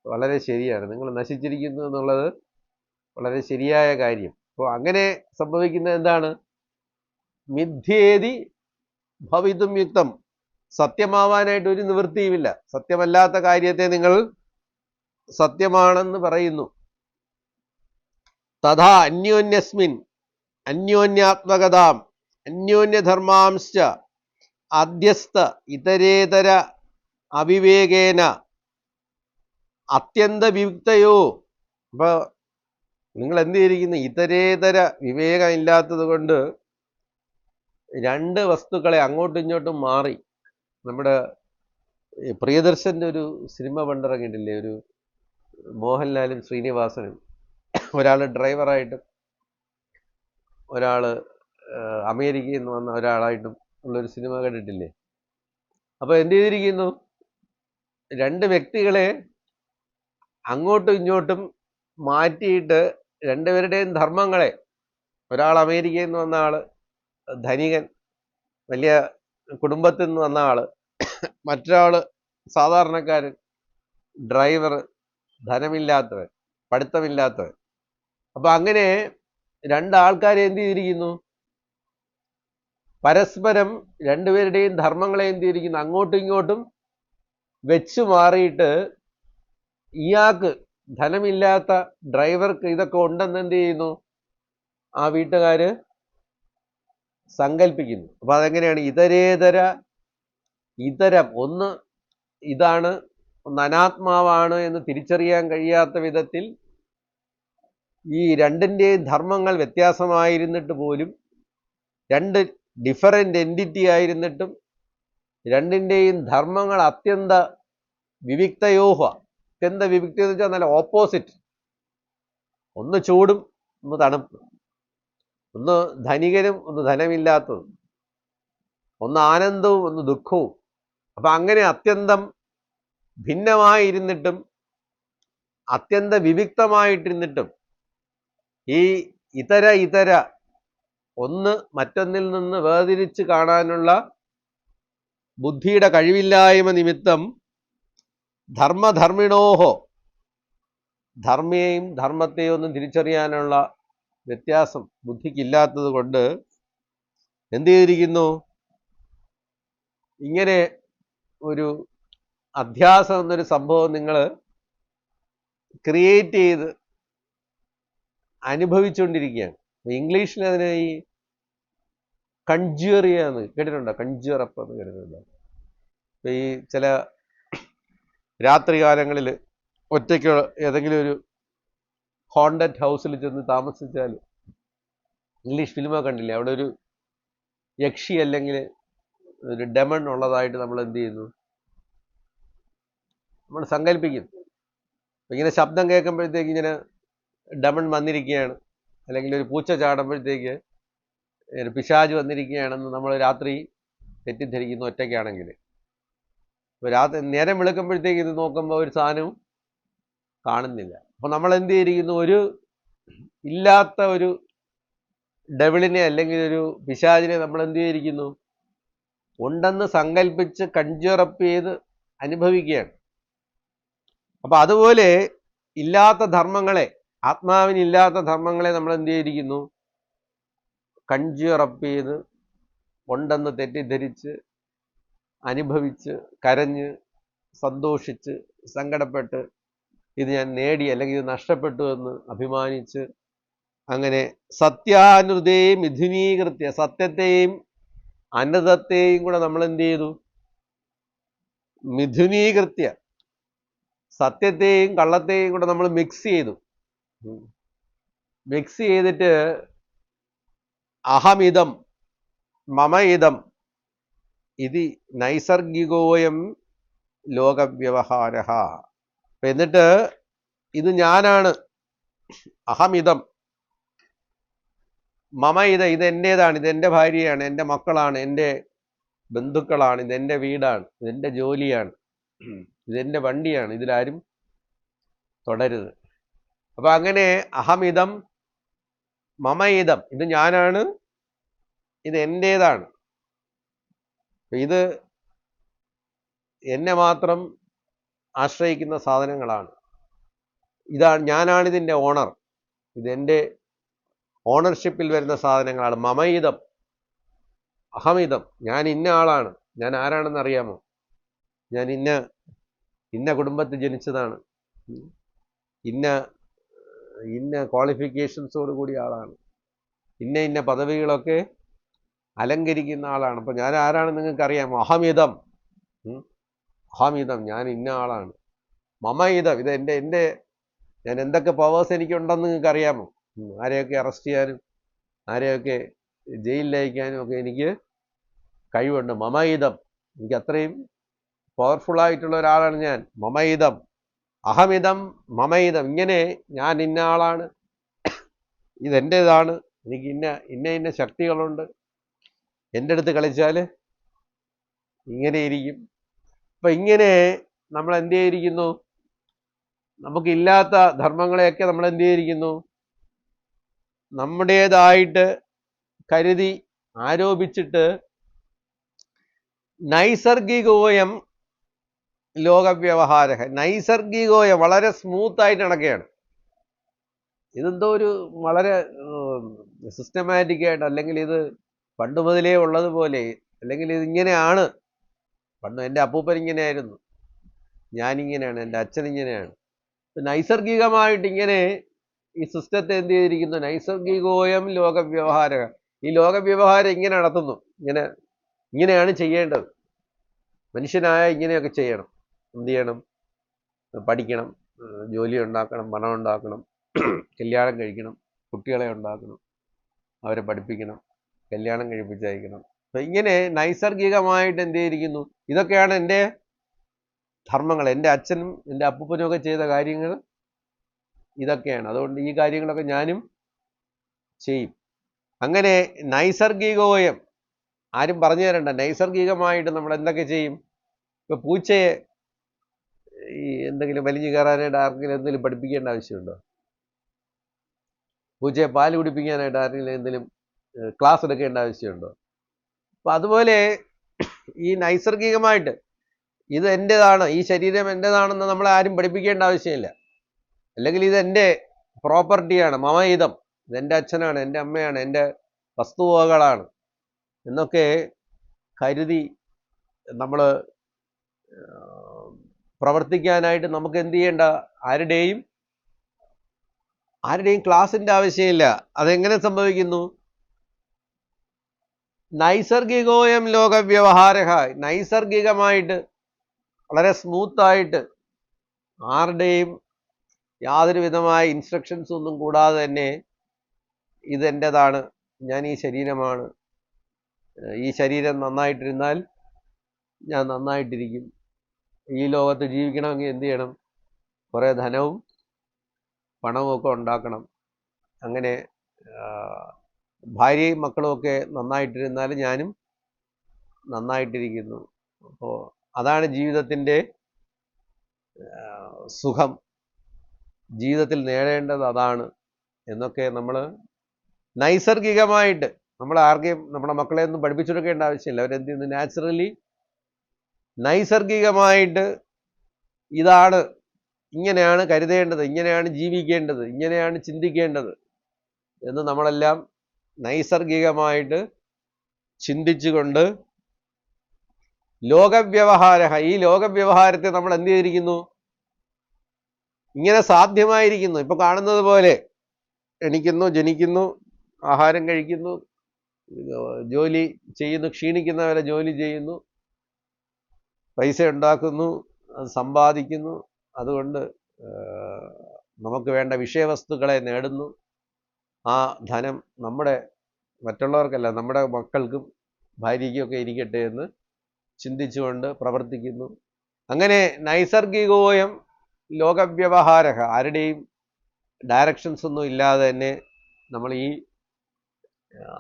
വളരെ ശരിയാണ്. നിങ്ങൾ നശിച്ചിരിക്കുന്നു എന്നുള്ളത് വളരെ ശരിയായ കാര്യം. അപ്പോൾ അങ്ങനെ സംഭവിക്കുന്നത് എന്താണ്? മിഥ്യേതി ഭവിതും യുക്തം. സത്യമാവാനായിട്ട് ഒരു നിവൃത്തിയുമില്ല. സത്യമല്ലാത്ത കാര്യത്തെ നിങ്ങൾ സത്യമാണെന്ന് പറയുന്നു. തഥാ അന്യോന്യസ്മിൻ അന്യോന്യാത്മകതാം അന്യോന്യധർമാംശ അധ്യസ്ഥ ഇതരേതര അവിവേകേന അത്യന്ത വിയുക്തയോ. അപ്പൊ നിങ്ങൾ എന്ത് ചെയ്തിരിക്കുന്നു? ഇതരേതര വിവേകം ഇല്ലാത്തത് കൊണ്ട് രണ്ട് വസ്തുക്കളെ അങ്ങോട്ടും ഇങ്ങോട്ടും മാറി. നമ്മുടെ പ്രിയദർശന്റെ ഒരു സിനിമ പണ്ടിറങ്ങിയിട്ടില്ലേ, ഒരു മോഹൻലാലും ശ്രീനിവാസനും, ഒരാൾ ഡ്രൈവറായിട്ടും ഒരാൾ അമേരിക്കയിൽ നിന്ന് വന്ന ഒരാളായിട്ടും ഉള്ളൊരു സിനിമ കണ്ടിട്ടില്ലേ? അപ്പൊ എന്ത് ചെയ്തിരിക്കുന്നു? രണ്ട് വ്യക്തികളെ അങ്ങോട്ടും ഇങ്ങോട്ടും മാറ്റിയിട്ട് രണ്ടുപേരുടെയും ധർമ്മങ്ങളെ, ഒരാൾ അമേരിക്കയിൽ നിന്ന് വന്ന ആള് ധനികൻ, വലിയ കുടുംബത്തിൽ നിന്ന് വന്ന ആള്, മറ്റൊരാള് സാധാരണക്കാരൻ, ഡ്രൈവർ, ധനമില്ലാത്തവൻ, പഠിത്തമില്ലാത്തവൻ. അപ്പൊ അങ്ങനെ രണ്ടാൾക്കാരെ എന്ത് ചെയ്തിരിക്കുന്നു? പരസ്പരം രണ്ടുപേരുടെയും ധർമ്മങ്ങളെ എന്ത് ചെയ്തിരിക്കുന്നു? അങ്ങോട്ടും ഇങ്ങോട്ടും വെച്ചു മാറിയിട്ട് ഇയാൾക്ക്, ധനമില്ലാത്ത ഡ്രൈവർക്ക് ഇതൊക്കെ ഉണ്ടെന്ന് എന്ത് ചെയ്യുന്നു? ആ വീട്ടുകാര് സങ്കല്പിക്കുന്നു. അപ്പൊ അതെങ്ങനെയാണ്? ഇതരം, ഒന്ന് ഇതാണ്, ഒന്ന് അനാത്മാവാണ് എന്ന് തിരിച്ചറിയാൻ കഴിയാത്ത വിധത്തിൽ ഈ രണ്ടിൻ്റെയും ധർമ്മങ്ങൾ വ്യത്യാസമായിരുന്നിട്ട് പോലും, രണ്ട് ഡിഫറൻ്റ് എൻറ്റിറ്റി ആയിരുന്നിട്ടും രണ്ടിൻ്റെയും ധർമ്മങ്ങൾ അത്യന്ത വിവിക്തയോഹ. അത്യന്ത വിവിക്ത എന്ന് വെച്ചാൽ നല്ല ഓപ്പോസിറ്റ്. ഒന്ന് ചൂടും ഒന്ന് തണുപ്പ്, ഒന്ന് ധനികനും ഒന്ന് ധനമില്ലാത്തതും, ഒന്ന് ആനന്ദവും ഒന്ന് ദുഃഖവും. അപ്പൊ അങ്ങനെ അത്യന്തം ഭിന്നമായിരുന്നിട്ടും അത്യന്ത വിവിക്തമായിട്ടിരുന്നിട്ടും ഈ ഇതര ഒന്ന് മറ്റൊന്നിൽ നിന്ന് വേർതിരിച്ച് കാണാനുള്ള ബുദ്ധിയുടെ കഴിവില്ലായ്മ നിമിത്തം ധർമ്മധർമ്മിണോഹോ, ധർമ്മിയെയും ധർമ്മത്തെയും ഒന്നും തിരിച്ചറിയാനുള്ള വ്യത്യാസം ബുദ്ധിക്കില്ലാത്തത് കൊണ്ട് എന്ത് ചെയ്തിരിക്കുന്നു? ഇങ്ങനെ ഒരു അധ്യാസം എന്നൊരു സംഭവം നിങ്ങൾ ക്രിയേറ്റ് ചെയ്ത് അനുഭവിച്ചുകൊണ്ടിരിക്കുകയാണ്. ഇംഗ്ലീഷിൽ അതിന് ഈ കൺജ്യൂറിയ എന്ന് കേട്ടിട്ടുണ്ടോ? കൺജ്യൂറപ്പ് എന്ന് കേട്ടിട്ടുണ്ടോ? ഇപ്പൊ ഈ ചില രാത്രികാലങ്ങളിൽ ഒറ്റയ്ക്ക് ഏതെങ്കിലും ഒരു ഹോണ്ടഡ് ഹൗസിൽ ചെന്ന് താമസിച്ചാൽ, ഇംഗ്ലീഷ് ഫിലിമൊക്കെ കണ്ടില്ലേ, അവിടെ ഒരു യക്ഷി അല്ലെങ്കിൽ ഒരു ഡെമൺ ഉള്ളതായിട്ട് നമ്മൾ എന്ത് ചെയ്യുന്നു? നമ്മൾ സങ്കല്പിക്കുന്നു. ഇങ്ങനെ ശബ്ദം കേൾക്കുമ്പോഴത്തേക്ക് ഇങ്ങനെ ഡെമൺ വന്നിരിക്കുകയാണ്, അല്ലെങ്കിൽ ഒരു പൂച്ച ചാടുമ്പോഴത്തേക്ക് പിശാച് വന്നിരിക്കുകയാണെന്ന് നമ്മൾ രാത്രി തെറ്റിദ്ധരിക്കുന്നു ഒറ്റയ്ക്കാണെങ്കിൽ. ഇപ്പോൾ രാത്രി നേരം വെളുക്കുമ്പോഴത്തേക്ക് ഇത് നോക്കുമ്പോൾ ഒരു സാധനവും കാണുന്നില്ല. അപ്പോൾ നമ്മൾ എന്ത് ചെയ്തിരിക്കുന്നു? ഒരു ഇല്ലാത്ത ഒരു ഡെവിളിനെ അല്ലെങ്കിൽ ഒരു പിശാചിനെ നമ്മൾ എന്ത് ചെയ്തിരിക്കുന്നു? ഉണ്ടെന്ന് സങ്കല്പിച്ച് കൺജ്യൂറപ്പ് ചെയ്ത് അനുഭവിക്കുകയാണ്. അപ്പൊ അതുപോലെ ഇല്ലാത്ത ധർമ്മങ്ങളെ, ആത്മാവിനില്ലാത്ത ധർമ്മങ്ങളെ നമ്മൾ എന്ത് ചെയ്തിരിക്കുന്നു? കഞ്ചിറപ്പ് ചെയ്ത്, ഉണ്ടെന്ന് തെറ്റിദ്ധരിച്ച്, അനുഭവിച്ച്, കരഞ്ഞ്, സന്തോഷിച്ച്, സങ്കടപ്പെട്ട്, ഇത് ഞാൻ നേടി അല്ലെങ്കിൽ ഇത് നഷ്ടപ്പെട്ടു എന്ന് അഭിമാനിച്ച്, അങ്ങനെ സത്യാനുതേ മിഥുനീകൃത്യ, സത്യത്തെയും അനൃതത്തെയും കൂടെ നമ്മൾ എന്ത് ചെയ്തു? മിഥുനീകൃത്യ, സത്യത്തെയും കള്ളത്തെയും കൂടെ നമ്മൾ മിക്സ് ചെയ്തു. മിക്സ് ചെയ്തിട്ട് അഹമിതം മമയിതം ഇത് നൈസർഗികോയം ലോകവ്യവഹാര. എന്നിട്ട് ഇത് ഞാനാണ്, അഹമിതം, മമയിത, ഇത് എൻ്റേതാണ്, ഇതെൻ്റെ ഭാര്യയാണ്, എൻ്റെ മക്കളാണ്, എൻ്റെ ബന്ധുക്കളാണ്, ഇതെൻ്റെ വീടാണ്, ഇതെൻ്റെ ജോലിയാണ്, ഇതെൻ്റെ വണ്ടിയാണ്, ഇതിലാരും തുടരുത്. അപ്പൊ അങ്ങനെ അഹമിതം മമയിതം, ഇത് ഞാനാണ്, ഇത് എൻ്റേതാണ്, ഇത് എന്നെ മാത്രം ആശ്രയിക്കുന്ന സാധനങ്ങളാണ്, ഇതാണ്, ഞാനാണിതിൻ്റെ ഓണർ, ഇതെൻ്റെ ഓണർഷിപ്പിൽ വരുന്ന സാധനങ്ങളാണ്. മമയിതം അഹമിതം, ഞാൻ ഇന്ന ആളാണ്. ഞാൻ ആരാണെന്ന് അറിയാമോ? ഞാൻ ഇന്ന കുടുംബത്തിൽ ജനിച്ചതാണ്, ഇന്ന ക്വാളിഫിക്കേഷൻസോട് കൂടിയ ആളാണ്, ഇന്ന പദവികളൊക്കെ അലങ്കരിക്കുന്ന ആളാണ്. അപ്പൊ ഞാൻ ആരാണെന്ന് നിങ്ങൾക്ക് അറിയാമോ? അഹമിതം, അഹമിതം, ഞാൻ ഇന്ന ആളാണ്. മമയിതം, ഇത് എൻ്റെ ഞാൻ എന്തൊക്കെ പവേഴ്സ് എനിക്കുണ്ടെന്ന് നിങ്ങൾക്ക് അറിയാമോ? ആരെയൊക്കെ അറസ്റ്റ് ചെയ്യാനും ആരെയൊക്കെ ജയിലിലയക്കാനും ഒക്കെ എനിക്ക് കഴിവുണ്ട്. മമയിതം, എനിക്ക് അത്രയും പവർഫുൾ ആയിട്ടുള്ള ഒരാളാണ് ഞാൻ. മമയിതം അഹമിതം മമയിതം, ഇങ്ങനെ ഞാൻ ഇന്ന ആളാണ്, ഇതെൻ്റേതാണ്, എനിക്ക് ഇന്ന ശക്തികളുണ്ട്, എൻ്റെ അടുത്ത് കളിച്ചാൽ ഇങ്ങനെ ഇരിക്കും. അപ്പൊ ഇങ്ങനെ നമ്മൾ എന്ത് ചെയ്തിരിക്കുന്നു? നമുക്കില്ലാത്ത ധർമ്മങ്ങളെയൊക്കെ നമ്മൾ എന്ത് ചെയ്തിരിക്കുന്നു? നമ്മുടേതായിട്ട് കരുതി ആരോപിച്ചിട്ട് നൈസർഗികോയം ലോകവ്യവഹാര, നൈസർഗികോയം വളരെ സ്മൂത്തായിട്ട് നടക്കുകയാണ്. ഇതെന്തോ ഒരു വളരെ സിസ്റ്റമാറ്റിക്കായിട്ട്, അല്ലെങ്കിൽ ഇത് പണ്ട് മുതലേ ഉള്ളതുപോലെ, അല്ലെങ്കിൽ ഇതിങ്ങനെയാണ്, പണ്ട് എൻ്റെ അപ്പൂപ്പൻ ഇങ്ങനെയായിരുന്നു, ഞാനിങ്ങനെയാണ്, എൻ്റെ അച്ഛൻ ഇങ്ങനെയാണ്. നൈസർഗികമായിട്ട് ഇങ്ങനെ ഈ സിസ്റ്റത്തെ എന്ത് ചെയ്തിരിക്കുന്നു? നൈസർഗികോയം ലോകവ്യവഹാര, ഈ ലോകവ്യവഹാരം ഇങ്ങനെ നടത്തുന്നു, ഇങ്ങനെയാണ് ചെയ്യേണ്ടത്. മനുഷ്യനായ ഇങ്ങനെയൊക്കെ ചെയ്യണം. എന്ത് ചെയ്യണം? പഠിക്കണം, ജോലി ഉണ്ടാക്കണം, പണം ഉണ്ടാക്കണം, കല്യാണം കഴിക്കണം, കുട്ടികളെ ഉണ്ടാക്കണം, അവരെ പഠിപ്പിക്കണം, കല്യാണം കഴിപ്പിച്ചയക്കണം. അപ്പൊ ഇങ്ങനെ നൈസർഗികമായിട്ട് എന്ത് ചെയ്തിരിക്കുന്നു? ഇതൊക്കെയാണ് എൻ്റെ ധർമ്മങ്ങൾ. എൻ്റെ അച്ഛനും എൻ്റെ അപ്പൂപ്പനും ഒക്കെ ചെയ്ത കാര്യങ്ങൾ ഇതൊക്കെയാണ്. അതുകൊണ്ട് ഈ കാര്യങ്ങളൊക്കെ ഞാനും ചെയ്യും. അങ്ങനെ നൈസർഗികോയം, ആരും പറഞ്ഞു തരണ്ട, നൈസർഗികമായിട്ട് നമ്മൾ എന്തൊക്കെ ചെയ്യും? ഇപ്പൊ പൂച്ചയെ ഈ എന്തെങ്കിലും വലിഞ്ഞു കയറാനായിട്ട് ആർക്കെങ്കിലും എന്തെങ്കിലും പഠിപ്പിക്കേണ്ട ആവശ്യമുണ്ടോ? പൂച്ചയെ പാല് കുടിപ്പിക്കാനായിട്ട് ആർക്കെങ്കിലും എന്തെങ്കിലും ക്ലാസ് എടുക്കേണ്ട ആവശ്യമുണ്ടോ? അപ്പൊ അതുപോലെ ഈ നൈസർഗികമായിട്ട് ഇത് എൻ്റെതാണ്, ഈ ശരീരം എൻ്റെതാണെന്ന് നമ്മളെ ആരും പഠിപ്പിക്കേണ്ട ആവശ്യമില്ല. അല്ലെങ്കിൽ ഇത് എൻ്റെ പ്രോപ്പർട്ടിയാണ്, മമയിതം, ഇതെൻ്റെ അച്ഛനാണ്, എൻ്റെ അമ്മയാണ്, എൻ്റെ വസ്തുവകകളാണ് എന്നൊക്കെ കരുതി നമ്മൾ പ്രവർത്തിക്കാനായിട്ട് നമുക്ക് എന്ത് ചെയ്യേണ്ട? ആരുടെയും ക്ലാസിൻ്റെ ആവശ്യമില്ല. അതെങ്ങനെ സംഭവിക്കുന്നു? നൈസർഗികോയം ലോകവ്യവഹാര, നൈസർഗികമായിട്ട് വളരെ സ്മൂത്തായിട്ട്, ആരുടെയും യാതൊരു വിധമായ ഇൻസ്ട്രക്ഷൻസ് ഒന്നും കൂടാതെ തന്നെ ഇതെൻ്റെതാണ്, ഞാൻ ഈ ശരീരമാണ്, ഈ ശരീരം നന്നായിട്ടിരുന്നാൽ ഞാൻ നന്നായിട്ടിരിക്കും, ഈ ലോകത്ത് ജീവിക്കണമെങ്കിൽ എന്ത് ചെയ്യണം? കുറേ ധനവും പണവും ഒക്കെ ഉണ്ടാക്കണം, അങ്ങനെ ഭാര്യയും മക്കളും ഒക്കെ നന്നായിട്ടിരുന്നാൽ ഞാനും നന്നായിട്ടിരിക്കുന്നു. അപ്പോൾ അതാണ് ജീവിതത്തിൻ്റെ സുഖം, ജീവിതത്തിൽ നേടേണ്ടത് അതാണ് എന്നൊക്കെ നമ്മൾ നൈസർഗികമായിട്ട്, നമ്മൾ ആർക്കെയും നമ്മുടെ മക്കളെ ഒന്നും പഠിപ്പിച്ചെടുക്കേണ്ട ആവശ്യമില്ല. അവരെന്ത് ചെയ്യുന്നു? നാച്ചുറലി നൈസർഗികമായിട്ട് ഇതാണ്, ഇങ്ങനെയാണ് കരുതേണ്ടത്, ഇങ്ങനെയാണ് ജീവിക്കേണ്ടത്, ഇങ്ങനെയാണ് ചിന്തിക്കേണ്ടത് എന്ന് നമ്മളെല്ലാം നൈസർഗികമായിട്ട് ചിന്തിച്ചുകൊണ്ട് ഈ ലോകവ്യവഹാരത്തെ നമ്മൾ എന്ത് ചെയ്തിരിക്കുന്നു? ഇങ്ങനെ സാധ്യമായിരിക്കുന്നു. ഇപ്പൊ കാണുന്നത് പോലെ എണീക്കുന്നു, ജനിക്കുന്നു, ആഹാരം കഴിക്കുന്നു, ജോലി ചെയ്യുന്നു, ക്ഷീണിക്കുന്നവരെ ജോലി ചെയ്യുന്നു, പൈസ ഉണ്ടാക്കുന്നു, അത് സമ്പാദിക്കുന്നു, അതുകൊണ്ട് നമുക്ക് വേണ്ട വിഷയവസ്തുക്കളെ നേടുന്നു. ആ ധനം മറ്റുള്ളവർക്കല്ല, നമ്മുടെ മക്കൾക്കും ഭാര്യയ്ക്കൊക്കെ ഇരിക്കട്ടെ എന്ന് ചിന്തിച്ചുകൊണ്ട് പ്രവർത്തിക്കുന്നു. അങ്ങനെ നൈസർഗികോയം ലോകവ്യവഹാര, ആരുടെയും ഡയറക്ഷൻസ് ഒന്നും ഇല്ലാതെ തന്നെ നമ്മൾ ഈ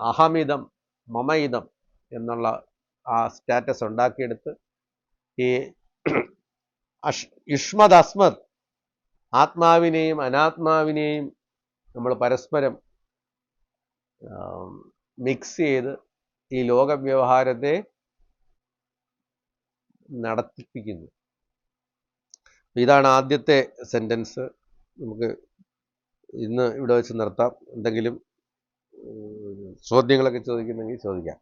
അഹമിതം മമയിതം എന്നുള്ള ആ സ്റ്റാറ്റസ് ഉണ്ടാക്കിയെടുത്ത് ഈ യുഷ്മദ് അസ്മദ്, ആത്മാവിനെയും അനാത്മാവിനെയും നമ്മൾ പരസ്പരം മിക്സ് ചെയ്ത് ഈ ലോകവ്യവഹാരത്തെ നടത്തിപ്പിക്കുന്നു. ഇതാണ് ആദ്യത്തെ സെൻറ്റൻസ്. നമുക്ക് ഇന്ന് ഇവിടെ വെച്ച് നിർത്താം. എന്തെങ്കിലും ചോദ്യങ്ങളൊക്കെ ചോദിക്കുന്നെങ്കിൽ ചോദിക്കാം.